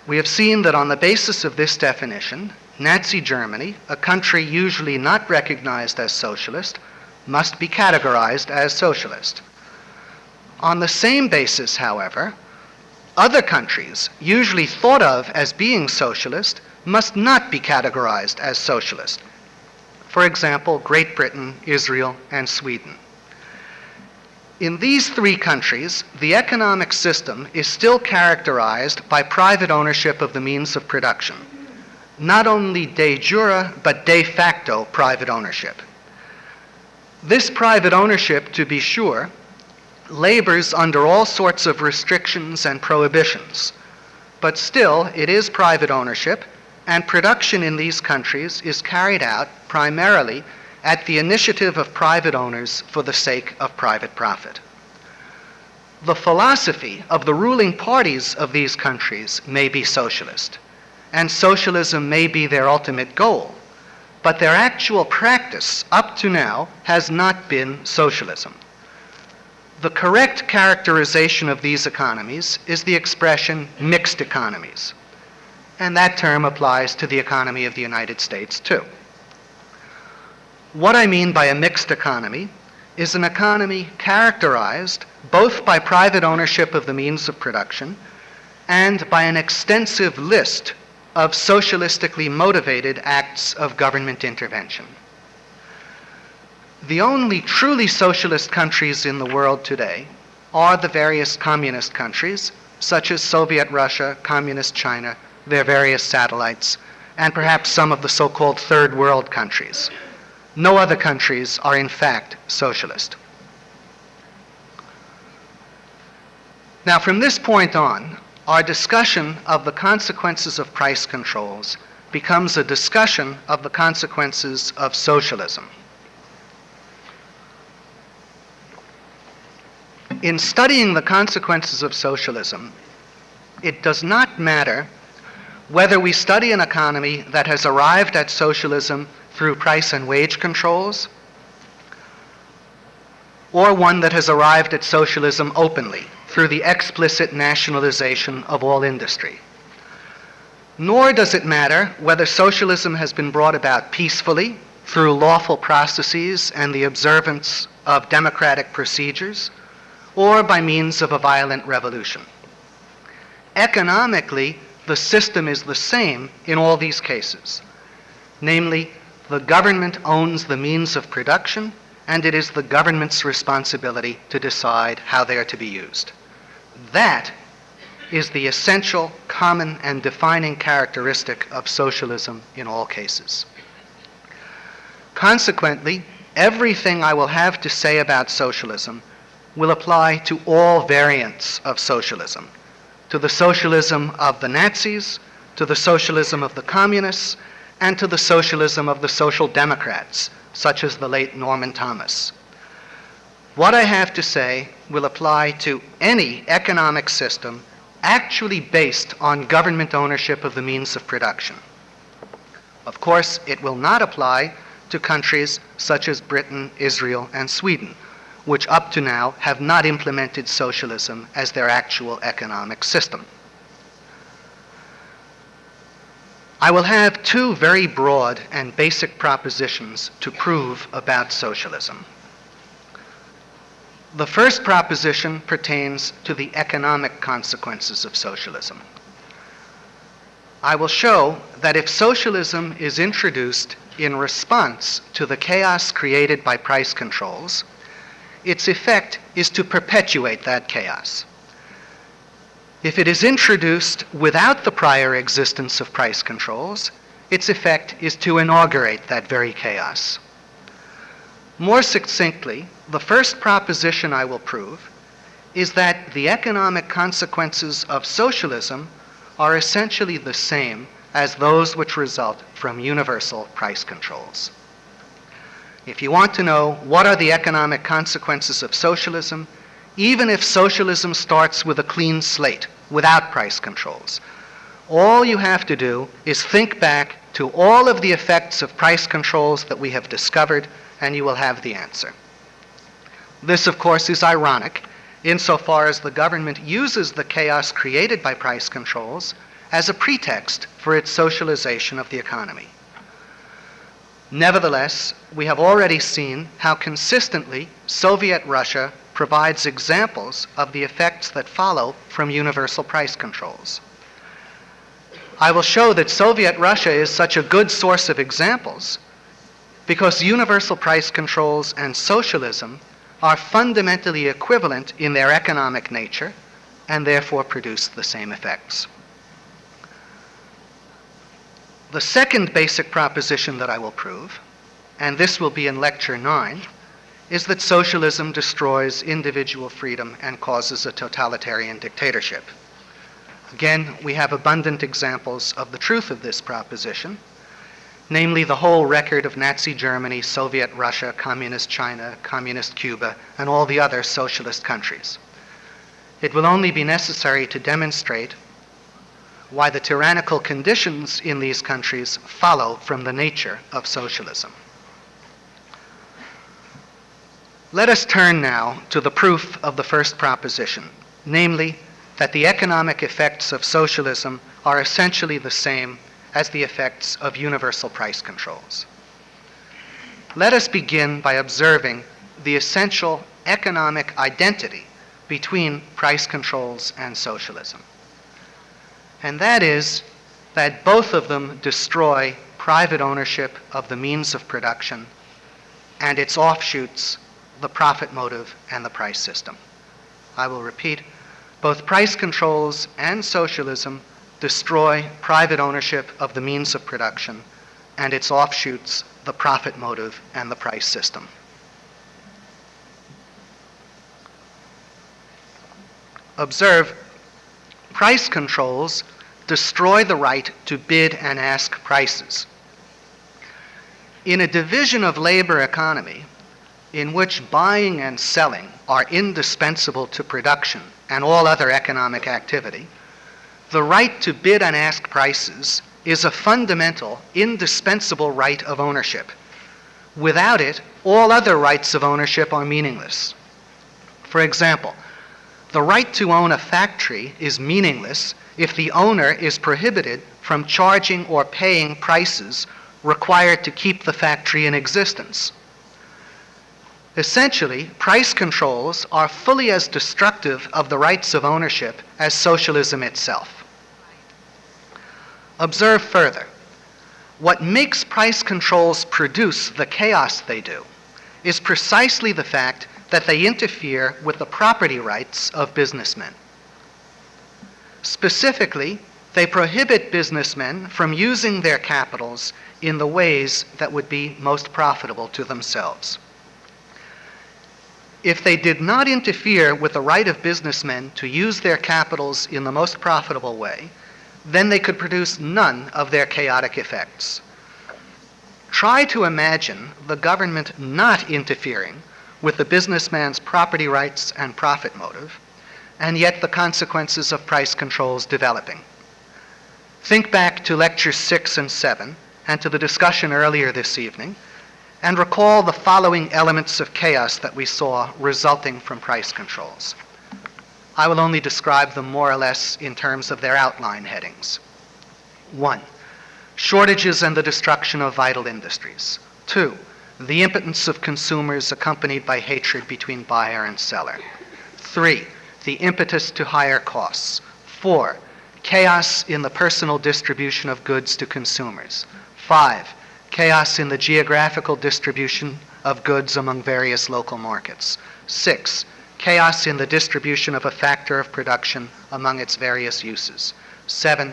We have seen that on the basis of this definition, Nazi Germany, a country usually not recognized as socialist, must be categorized as socialist. On the same basis, however, other countries, usually thought of as being socialist, must not be categorized as socialist. For example, Great Britain, Israel, and Sweden. In these 3 countries, the economic system is still characterized by private ownership of the means of production. Not only de jure, but de facto private ownership. This private ownership, to be sure, labors under all sorts of restrictions and prohibitions, but still it is private ownership, and production in these countries is carried out primarily at the initiative of private owners for the sake of private profit. The philosophy of the ruling parties of these countries may be socialist, and socialism may be their ultimate goal, but their actual practice up to now has not been socialism. The correct characterization of these economies is the expression mixed economies, and that term applies to the economy of the United States too. What I mean by a mixed economy is an economy characterized both by private ownership of the means of production and by an extensive list of socialistically motivated acts of government intervention. The only truly socialist countries in the world today are the various communist countries, such as Soviet Russia, Communist China, their various satellites, and perhaps some of the so-called third world countries. No other countries are in fact socialist. Now, from this point on, our discussion of the consequences of price controls becomes a discussion of the consequences of socialism. In studying the consequences of socialism, it does not matter whether we study an economy that has arrived at socialism through price and wage controls, or one that has arrived at socialism openly through the explicit nationalization of all industry. Nor does it matter whether socialism has been brought about peacefully through lawful processes and the observance of democratic procedures, or by means of a violent revolution. Economically, the system is the same in all these cases. Namely, the government owns the means of production, and it is the government's responsibility to decide how they are to be used. That is the essential, common, and defining characteristic of socialism in all cases. Consequently, everything I will have to say about socialism will apply to all variants of socialism, to the socialism of the Nazis, to the socialism of the communists, and to the socialism of the social democrats, such as the late Norman Thomas. What I have to say will apply to any economic system actually based on government ownership of the means of production. Of course, it will not apply to countries such as Britain, Israel, and Sweden, which up to now have not implemented socialism as their actual economic system. I will have two very broad and basic propositions to prove about socialism. The first proposition pertains to the economic consequences of socialism. I will show that if socialism is introduced in response to the chaos created by price controls, its effect is to perpetuate that chaos. If it is introduced without the prior existence of price controls, its effect is to inaugurate that very chaos. More succinctly, the first proposition I will prove is that the economic consequences of socialism are essentially the same as those which result from universal price controls. If you want to know what are the economic consequences of socialism, even if socialism starts with a clean slate, without price controls, all you have to do is think back to all of the effects of price controls that we have discovered, and you will have the answer. This, of course, is ironic insofar as the government uses the chaos created by price controls as a pretext for its socialization of the economy. Nevertheless, we have already seen how consistently Soviet Russia provides examples of the effects that follow from universal price controls. I will show that Soviet Russia is such a good source of examples because universal price controls and socialism are fundamentally equivalent in their economic nature and therefore produce the same effects. The second basic proposition that I will prove, and this will be in Lecture 9, is that socialism destroys individual freedom and causes a totalitarian dictatorship. Again, we have abundant examples of the truth of this proposition, namely the whole record of Nazi Germany, Soviet Russia, Communist China, Communist Cuba, and all the other socialist countries. It will only be necessary to demonstrate why the tyrannical conditions in these countries follow from the nature of socialism. Let us turn now to the proof of the first proposition, namely that the economic effects of socialism are essentially the same as the effects of universal price controls. Let us begin by observing the essential economic identity between price controls and socialism. And that is that both of them destroy private ownership of the means of production and its offshoots, the profit motive and the price system. I will repeat, both price controls and socialism destroy private ownership of the means of production and its offshoots, the profit motive and the price system. Observe, price controls destroy the right to bid and ask prices. In a division of labor economy in which buying and selling are indispensable to production and all other economic activity, the right to bid and ask prices is a fundamental, indispensable right of ownership. Without it, all other rights of ownership are meaningless. For example, the right to own a factory is meaningless if the owner is prohibited from charging or paying prices required to keep the factory in existence. Essentially, price controls are fully as destructive of the rights of ownership as socialism itself. Observe further, what makes price controls produce the chaos they do is precisely the fact that they interfere with the property rights of businessmen. Specifically, they prohibit businessmen from using their capitals in the ways that would be most profitable to themselves. If they did not interfere with the right of businessmen to use their capitals in the most profitable way, then they could produce none of their chaotic effects. Try to imagine the government not interfering with the businessman's property rights and profit motive, and yet the consequences of price controls developing. Think back to lectures 6 and 7 and to the discussion earlier this evening, and recall the following elements of chaos that we saw resulting from price controls. I will only describe them more or less in terms of their outline headings. 1. Shortages and the destruction of vital industries. 2. The impotence of consumers accompanied by hatred between buyer and seller. 3. The impetus to higher costs. 4. Chaos in the personal distribution of goods to consumers. 5. Chaos in the geographical distribution of goods among various local markets. 6. Chaos in the distribution of a factor of production among its various uses. 7.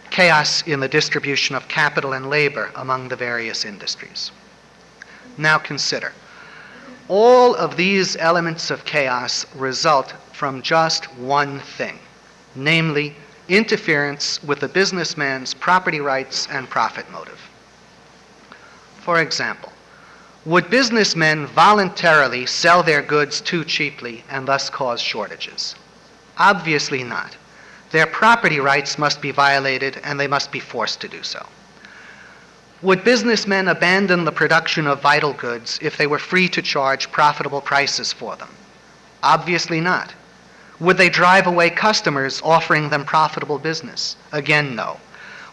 Chaos in the distribution of capital and labor among the various industries. Now consider, all of these elements of chaos result from just one thing, namely interference with the businessman's property rights and profit motive. For example, would businessmen voluntarily sell their goods too cheaply and thus cause shortages? Obviously not. Their property rights must be violated and they must be forced to do so. Would businessmen abandon the production of vital goods if they were free to charge profitable prices for them? Obviously not. Would they drive away customers offering them profitable business? Again, no.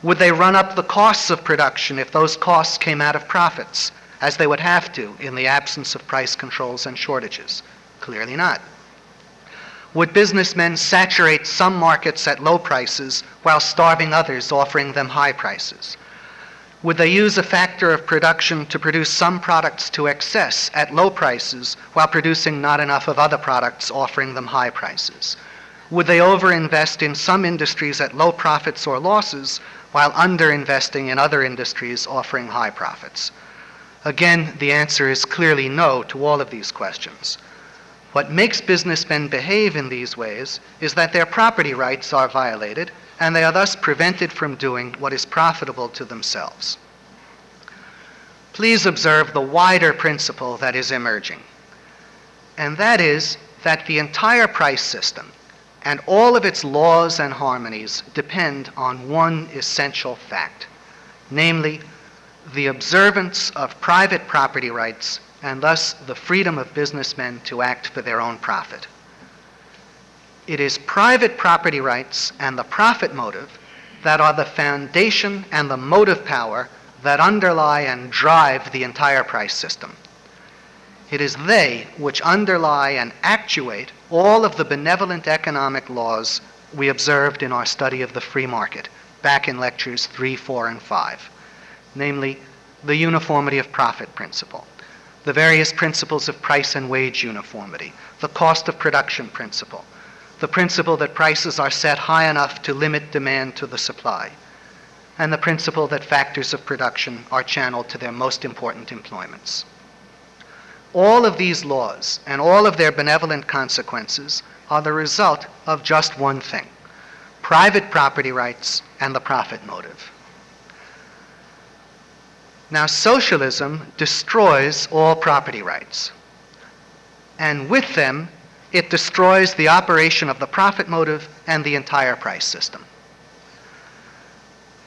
Would they run up the costs of production if those costs came out of profits, as they would have to in the absence of price controls and shortages? Clearly not. Would businessmen saturate some markets at low prices while starving others, offering them high prices? Would they use a factor of production to produce some products to excess at low prices while producing not enough of other products, offering them high prices? Would they overinvest in some industries at low profits or losses while underinvesting in other industries offering high profits? Again, the answer is clearly no to all of these questions. What makes businessmen behave in these ways is that their property rights are violated, and they are thus prevented from doing what is profitable to themselves. Please observe the wider principle that is emerging, and that is that the entire price system and all of its laws and harmonies depend on one essential fact, namely the observance of private property rights and thus the freedom of businessmen to act for their own profit. It is private property rights and the profit motive that are the foundation and the motive power that underlie and drive the entire price system. It is they which underlie and actuate all of the benevolent economic laws we observed in our study of the free market back in lectures 3, 4, and 5, namely the uniformity of profit principle, the various principles of price and wage uniformity, the cost of production principle, the principle that prices are set high enough to limit demand to the supply, and the principle that factors of production are channeled to their most important employments. All of these laws and all of their benevolent consequences are the result of just one thing: private property rights and the profit motive. Now, socialism destroys all property rights, and with them, it destroys the operation of the profit motive and the entire price system.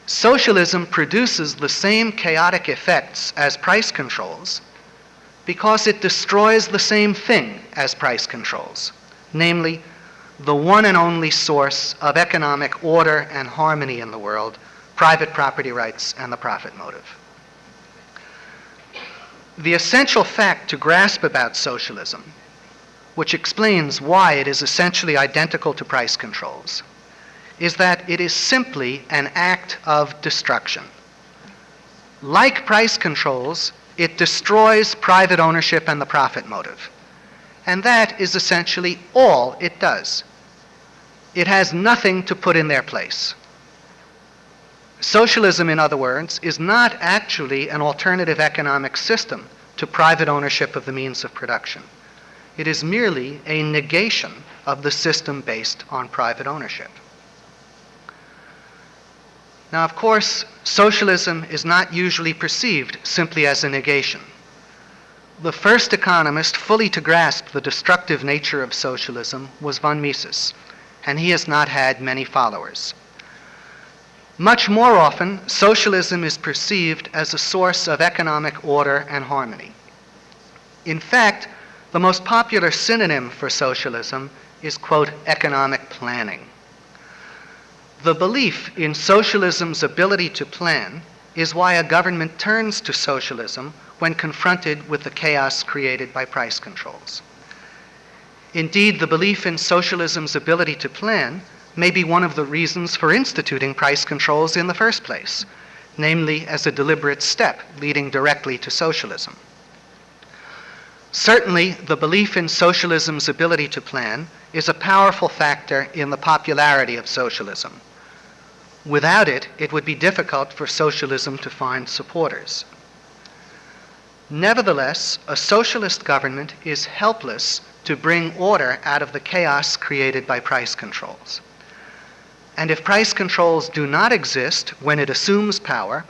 Socialism produces the same chaotic effects as price controls because it destroys the same thing as price controls, namely the one and only source of economic order and harmony in the world, private property rights and the profit motive. The essential fact to grasp about socialism, which explains why it is essentially identical to price controls, is that it is simply an act of destruction. Like price controls, it destroys private ownership and the profit motive. And that is essentially all it does. It has nothing to put in their place. Socialism, in other words, is not actually an alternative economic system to private ownership of the means of production. It is merely a negation of the system based on private ownership. Now, of course, socialism is not usually perceived simply as a negation. The first economist fully to grasp the destructive nature of socialism was von Mises, and he has not had many followers. Much more often, socialism is perceived as a source of economic order and harmony. In fact, the most popular synonym for socialism is, quote, economic planning. The belief in socialism's ability to plan is why a government turns to socialism when confronted with the chaos created by price controls. Indeed, the belief in socialism's ability to plan may be one of the reasons for instituting price controls in the first place, namely as a deliberate step leading directly to socialism. Certainly, the belief in socialism's ability to plan is a powerful factor in the popularity of socialism. Without it, it would be difficult for socialism to find supporters. Nevertheless, a socialist government is helpless to bring order out of the chaos created by price controls. And if price controls do not exist when it assumes power,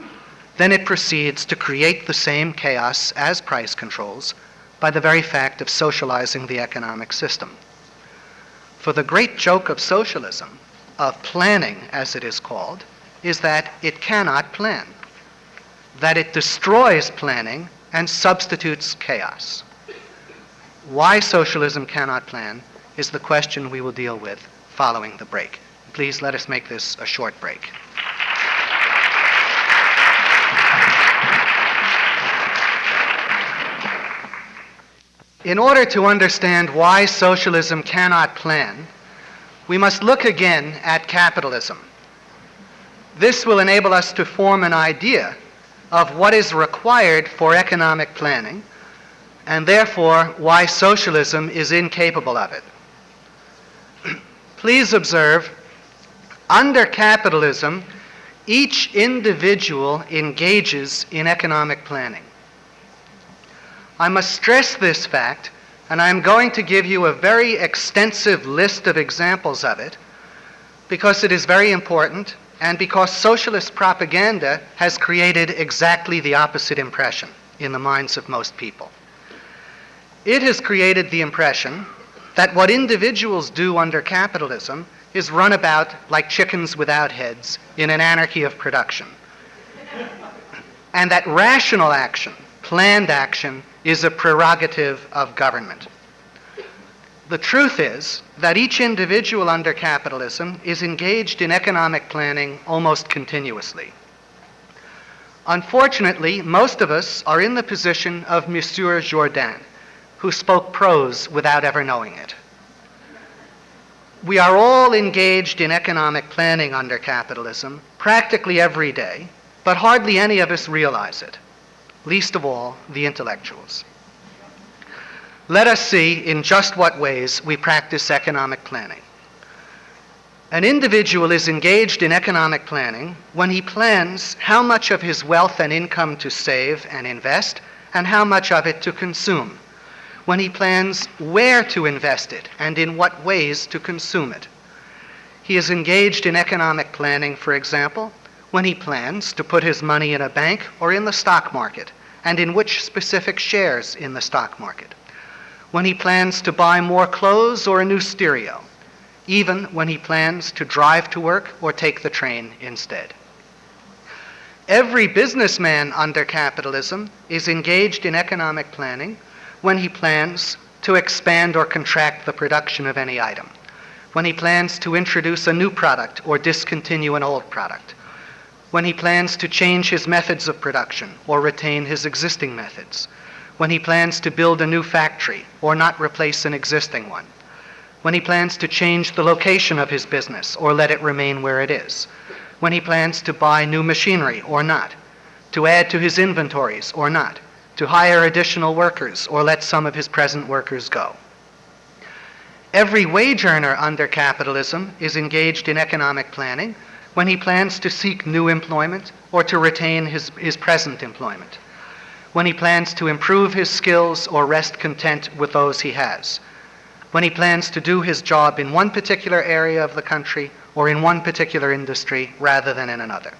then it proceeds to create the same chaos as price controls by the very fact of socializing the economic system. For the great joke of socialism, of planning as it is called, is that it cannot plan, that it destroys planning and substitutes chaos. Why socialism cannot plan is the question we will deal with following the break. Please let us make this a short break. In order to understand why socialism cannot plan, we must look again at capitalism. This will enable us to form an idea of what is required for economic planning, and therefore why socialism is incapable of it. Please observe, under capitalism, each individual engages in economic planning. I must stress this fact, and I'm going to give you a very extensive list of examples of it, because it is very important, and because socialist propaganda has created exactly the opposite impression in the minds of most people. It has created the impression that what individuals do under capitalism is run about like chickens without heads in an anarchy of production. And that rational action, planned action, is a prerogative of government. The truth is that each individual under capitalism is engaged in economic planning almost continuously. Unfortunately, most of us are in the position of Monsieur Jourdain, who spoke prose without ever knowing it. We are all engaged in economic planning under capitalism practically every day, but hardly any of us realize it, least of all the intellectuals. Let us see in just what ways we practice economic planning. An individual is engaged in economic planning when he plans how much of his wealth and income to save and invest and how much of it to consume, when he plans where to invest it and in what ways to consume it. He is engaged in economic planning, for example, when he plans to put his money in a bank or in the stock market, and in which specific shares in the stock market, when he plans to buy more clothes or a new stereo, even when he plans to drive to work or take the train instead. Every businessman under capitalism is engaged in economic planning when he plans to expand or contract the production of any item, when he plans to introduce a new product or discontinue an old product, when he plans to change his methods of production or retain his existing methods, when he plans to build a new factory or not replace an existing one, when he plans to change the location of his business or let it remain where it is, when he plans to buy new machinery or not, to add to his inventories or not, to hire additional workers or let some of his present workers go. Every wage earner under capitalism is engaged in economic planning when he plans to seek new employment or to retain his present employment, when he plans to improve his skills or rest content with those he has, when he plans to do his job in one particular area of the country or in one particular industry rather than in another.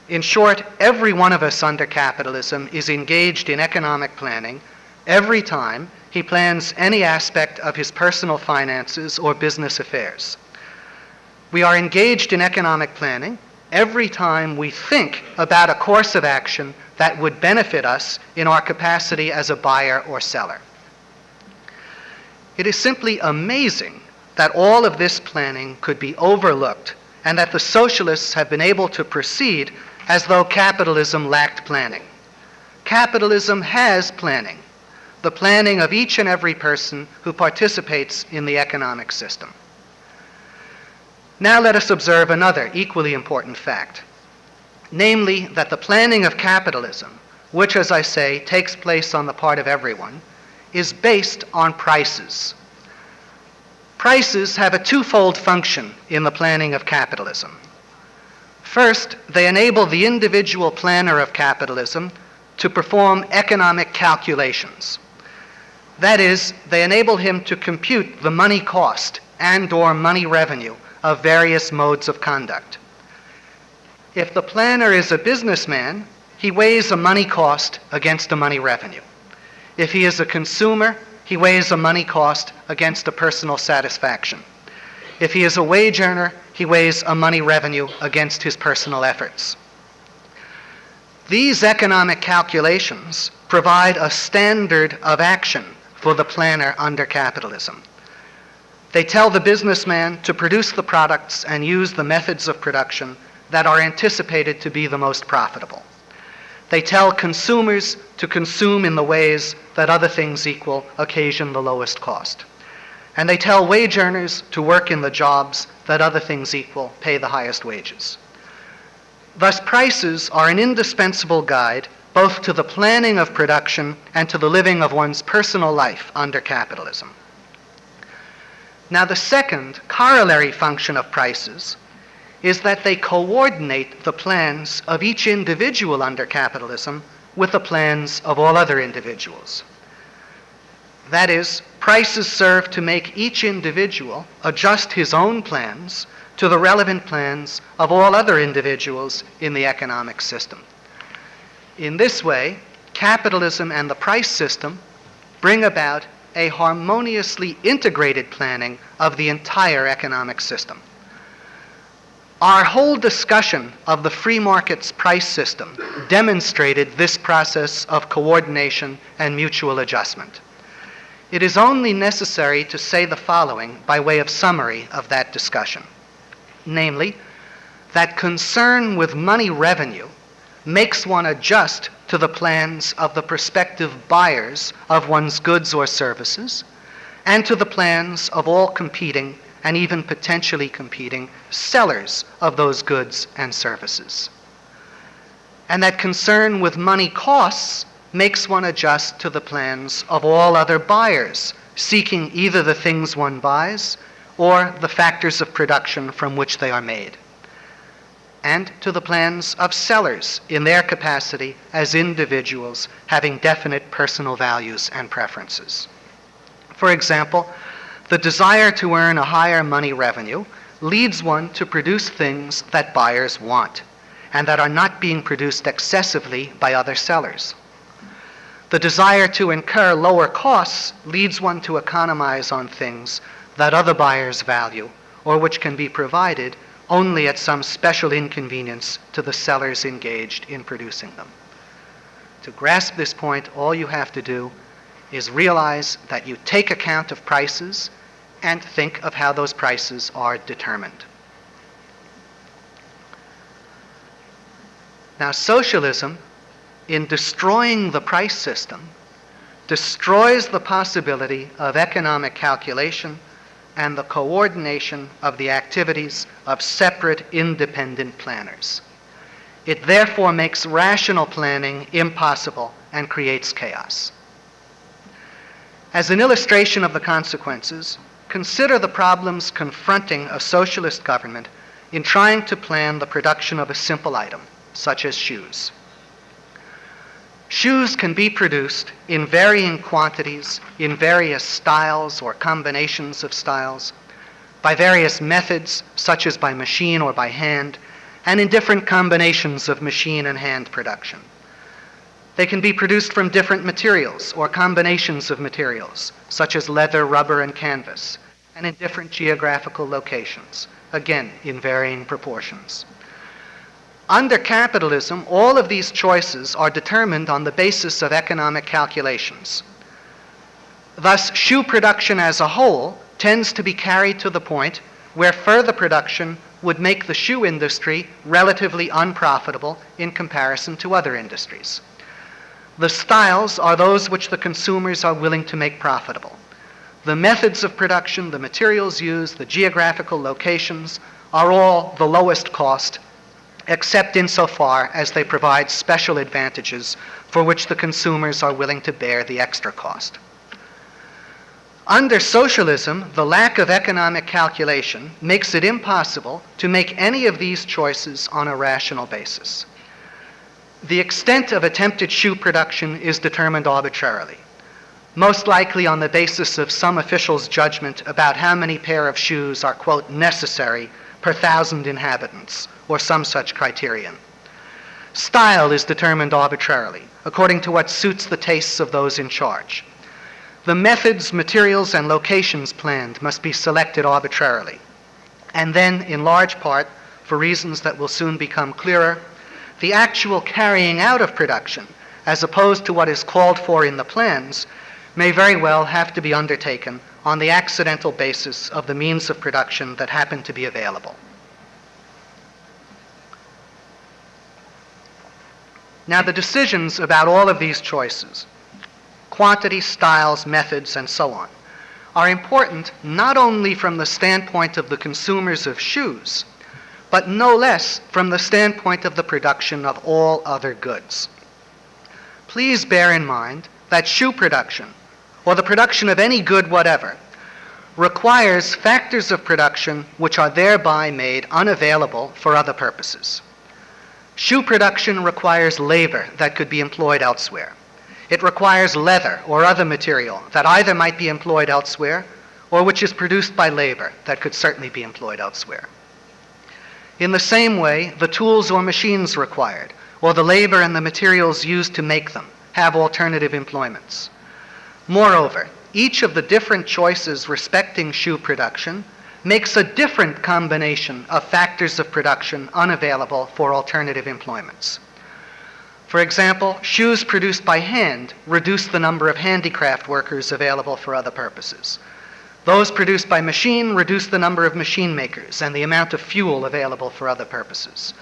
In short, every one of us under capitalism is engaged in economic planning every time he plans any aspect of his personal finances or business affairs. We are engaged in economic planning every time we think about a course of action that would benefit us in our capacity as a buyer or seller. It is simply amazing that all of this planning could be overlooked and that the socialists have been able to proceed as though capitalism lacked planning. Capitalism has planning, the planning of each and every person who participates in the economic system. Now let us observe another equally important fact, namely that the planning of capitalism, which, as I say, takes place on the part of everyone, is based on prices. Prices have a twofold function in the planning of capitalism. First, they enable the individual planner of capitalism to perform economic calculations. That is, they enable him to compute the money cost and/or money revenue of various modes of conduct. If the planner is a businessman, he weighs a money cost against a money revenue. If he is a consumer, he weighs a money cost against a personal satisfaction. If he is a wage earner, he weighs a money revenue against his personal efforts. These economic calculations provide a standard of action for the planner under capitalism. They tell the businessman to produce the products and use the methods of production that are anticipated to be the most profitable. They tell consumers to consume in the ways that, other things equal, occasion the lowest cost. And they tell wage earners to work in the jobs that, other things equal, pay the highest wages. Thus, prices are an indispensable guide both to the planning of production and to the living of one's personal life under capitalism. Now, the second corollary function of prices is that they coordinate the plans of each individual under capitalism with the plans of all other individuals. That is, prices serve to make each individual adjust his own plans to the relevant plans of all other individuals in the economic system. In this way, capitalism and the price system bring about a harmoniously integrated planning of the entire economic system. Our whole discussion of the free market's price system demonstrated this process of coordination and mutual adjustment. It is only necessary to say the following by way of summary of that discussion. Namely, that concern with money revenue makes one adjust to the plans of the prospective buyers of one's goods or services, and to the plans of all competing and even potentially competing sellers of those goods and services. And that concern with money costs makes one adjust to the plans of all other buyers seeking either the things one buys or the factors of production from which they are made, and to the plans of sellers in their capacity as individuals having definite personal values and preferences. For example, the desire to earn a higher money revenue leads one to produce things that buyers want and that are not being produced excessively by other sellers. The desire to incur lower costs leads one to economize on things that other buyers value or which can be provided only at some special inconvenience to the sellers engaged in producing them. To grasp this point, all you have to do is realize that you take account of prices and think of how those prices are determined. Now, socialism, in destroying the price system, destroys the possibility of economic calculation and the coordination of the activities of separate, independent planners. It therefore makes rational planning impossible and creates chaos. As an illustration of the consequences, consider the problems confronting a socialist government in trying to plan the production of a simple item, such as shoes. Shoes can be produced in varying quantities, in various styles or combinations of styles, by various methods, such as by machine or by hand, and in different combinations of machine and hand production. They can be produced from different materials or combinations of materials, such as leather, rubber, and canvas, and in different geographical locations, again, in varying proportions. Under capitalism, all of these choices are determined on the basis of economic calculations. Thus, shoe production as a whole tends to be carried to the point where further production would make the shoe industry relatively unprofitable in comparison to other industries. The styles are those which the consumers are willing to make profitable. The methods of production, the materials used, the geographical locations are all the lowest cost, except insofar as they provide special advantages for which the consumers are willing to bear the extra cost. Under socialism, the lack of economic calculation makes it impossible to make any of these choices on a rational basis. The extent of attempted shoe production is determined arbitrarily, most likely on the basis of some official's judgment about how many pair of shoes are, quote, necessary per 1,000 inhabitants, or some such criterion. Style is determined arbitrarily, according to what suits the tastes of those in charge. The methods, materials, and locations planned must be selected arbitrarily. And then, in large part, for reasons that will soon become clearer, the actual carrying out of production, as opposed to what is called for in the plans, may very well have to be undertaken on the accidental basis of the means of production that happen to be available. Now, the decisions about all of these choices, quantity, styles, methods, and so on, are important not only from the standpoint of the consumers of shoes, but no less from the standpoint of the production of all other goods. Please bear in mind that shoe production, or the production of any good whatever, requires factors of production which are thereby made unavailable for other purposes. Shoe production requires labor that could be employed elsewhere. It requires leather or other material that either might be employed elsewhere or which is produced by labor that could certainly be employed elsewhere. In the same way, the tools or machines required, or the labor and the materials used to make them, have alternative employments. Moreover, each of the different choices respecting shoe production makes a different combination of factors of production unavailable for alternative employments. For example, shoes produced by hand reduce the number of handicraft workers available for other purposes. Those produced by machine reduce the number of machine makers and the amount of fuel available for other purposes.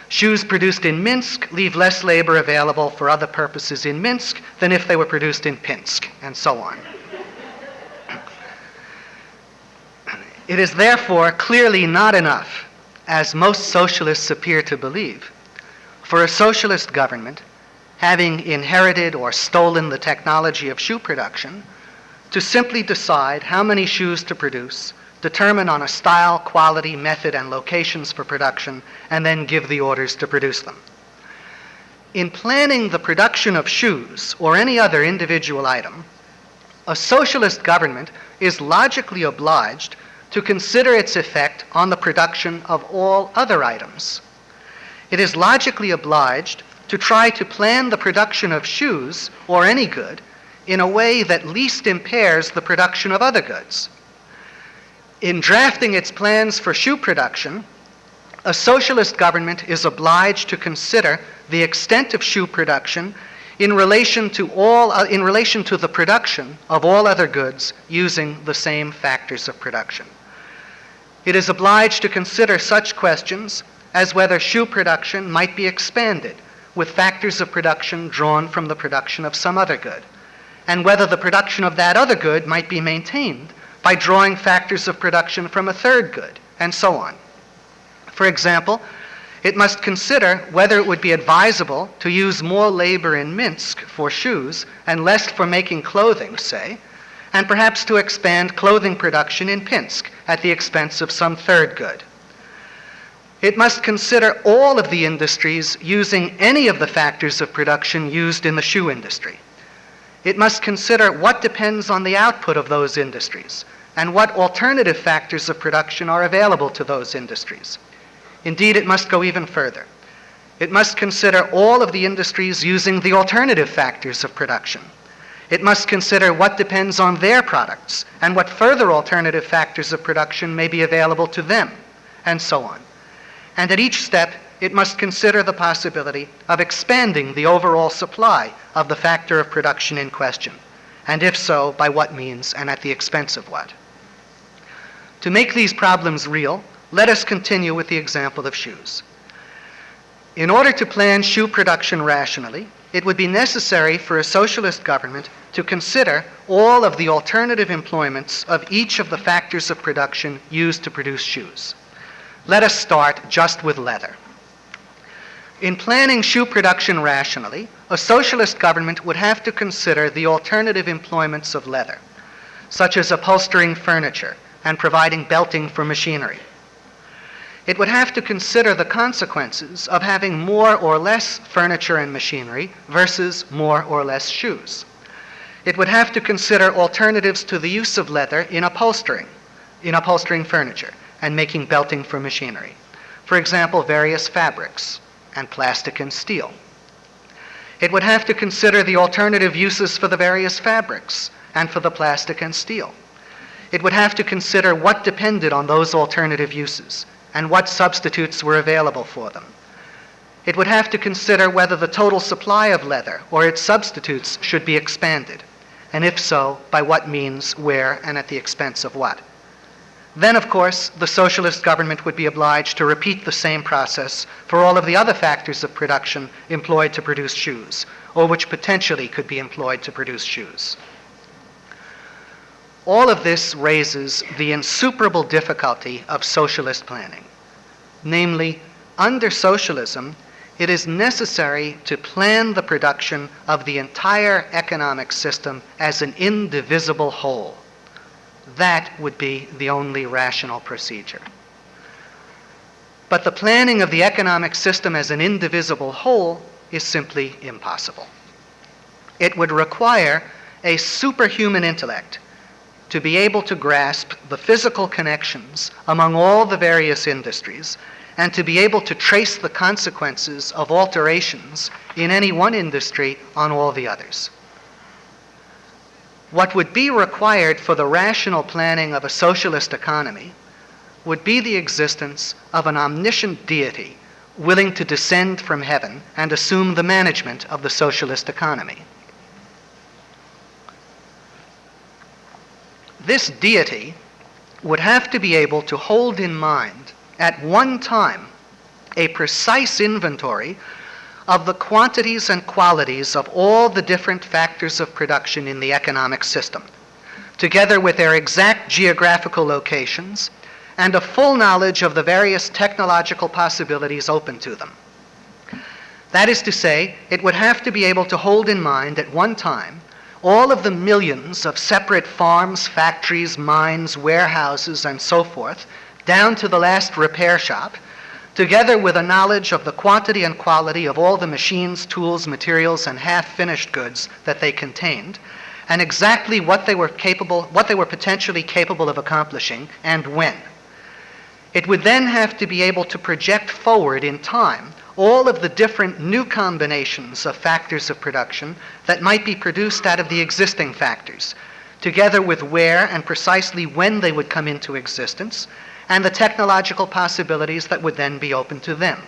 Shoes produced in Minsk leave less labor available for other purposes in Minsk than if they were produced in Pinsk, and so on. It is therefore clearly not enough, as most socialists appear to believe, for a socialist government, having inherited or stolen the technology of shoe production, to simply decide how many shoes to produce, determine on a style, quality, method, and locations for production, and then give the orders to produce them. In planning the production of shoes or any other individual item, a socialist government is logically obliged to consider its effect on the production of all other items. It is logically obliged to try to plan the production of shoes or any good in a way that least impairs the production of other goods. In drafting its plans for shoe production, a socialist government is obliged to consider the extent of shoe production in relation to the production of all other goods using the same factors of production. It is obliged to consider such questions as whether shoe production might be expanded with factors of production drawn from the production of some other good, and whether the production of that other good might be maintained by drawing factors of production from a third good, and so on. For example, it must consider whether it would be advisable to use more labor in Minsk for shoes and less for making clothing, say, and perhaps to expand clothing production in Pinsk at the expense of some third good. It must consider all of the industries using any of the factors of production used in the shoe industry. It must consider what depends on the output of those industries and what alternative factors of production are available to those industries. Indeed, it must go even further. It must consider all of the industries using the alternative factors of production. It must consider what depends on their products and what further alternative factors of production may be available to them, and so on. And at each step, it must consider the possibility of expanding the overall supply of the factor of production in question, and if so, by what means and at the expense of what. To make these problems real, let us continue with the example of shoes. In order to plan shoe production rationally, it would be necessary for a socialist government to consider all of the alternative employments of each of the factors of production used to produce shoes. Let us start just with leather. In planning shoe production rationally, a socialist government would have to consider the alternative employments of leather, such as upholstering furniture and providing belting for machinery. It would have to consider the consequences of having more or less furniture and machinery versus more or less shoes. It would have to consider alternatives to the use of leather in upholstering furniture and making belting for machinery. For example, various fabrics and plastic and steel. It would have to consider the alternative uses for the various fabrics and for the plastic and steel. It would have to consider what depended on those alternative uses and what substitutes were available for them. It would have to consider whether the total supply of leather or its substitutes should be expanded, and if so, by what means, where, and at the expense of what. Then, of course, the socialist government would be obliged to repeat the same process for all of the other factors of production employed to produce shoes, or which potentially could be employed to produce shoes. All of this raises the insuperable difficulty of socialist planning. Namely, under socialism, it is necessary to plan the production of the entire economic system as an indivisible whole. That would be the only rational procedure. But the planning of the economic system as an indivisible whole is simply impossible. It would require a superhuman intellect to be able to grasp the physical connections among all the various industries and to be able to trace the consequences of alterations in any one industry on all the others. What would be required for the rational planning of a socialist economy would be the existence of an omniscient deity willing to descend from heaven and assume the management of the socialist economy. This deity would have to be able to hold in mind at one time a precise inventory of the quantities and qualities of all the different factors of production in the economic system, together with their exact geographical locations and a full knowledge of the various technological possibilities open to them. That is to say, it would have to be able to hold in mind at one time all of the millions of separate farms, factories, mines, warehouses, and so forth, down to the last repair shop, together with a knowledge of the quantity and quality of all the machines, tools, materials, and half-finished goods that they contained, and exactly what they were potentially capable of accomplishing and when. It would then have to be able to project forward in time all of the different new combinations of factors of production that might be produced out of the existing factors, together with where and precisely when they would come into existence, and the technological possibilities that would then be open to them.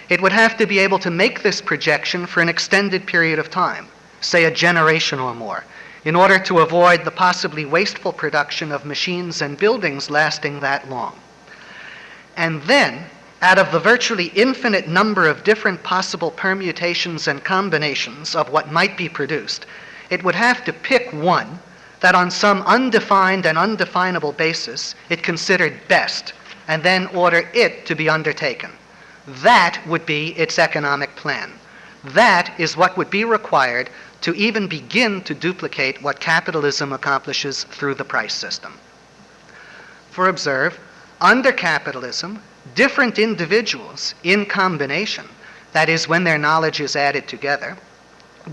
It would have to be able to make this projection for an extended period of time, say a generation or more, in order to avoid the possibly wasteful production of machines and buildings lasting that long. And then, out of the virtually infinite number of different possible permutations and combinations of what might be produced, it would have to pick one that on some undefined and undefinable basis it considered best, and then order it to be undertaken. That would be its economic plan. That is what would be required to even begin to duplicate what capitalism accomplishes through the price system. For observe, under capitalism, different individuals in combination, that is, when their knowledge is added together,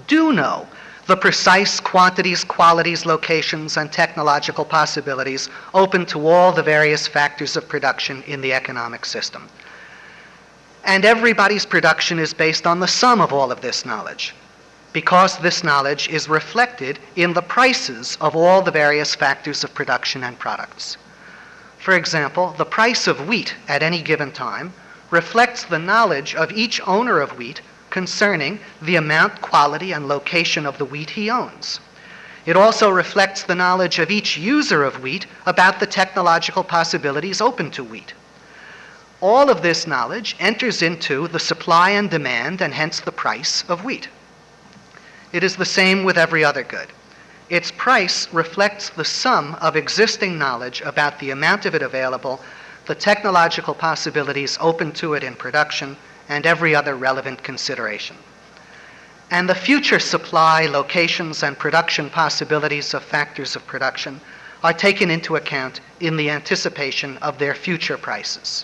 do know the precise quantities, qualities, locations, and technological possibilities open to all the various factors of production in the economic system. And everybody's production is based on the sum of all of this knowledge, because this knowledge is reflected in the prices of all the various factors of production and products. For example, the price of wheat at any given time reflects the knowledge of each owner of wheat concerning the amount, quality, and location of the wheat he owns. It also reflects the knowledge of each user of wheat about the technological possibilities open to wheat. All of this knowledge enters into the supply and demand, and hence the price of wheat. It is the same with every other good. Its price reflects the sum of existing knowledge about the amount of it available, the technological possibilities open to it in production, and every other relevant consideration. And the future supply, locations, and production possibilities of factors of production are taken into account in the anticipation of their future prices.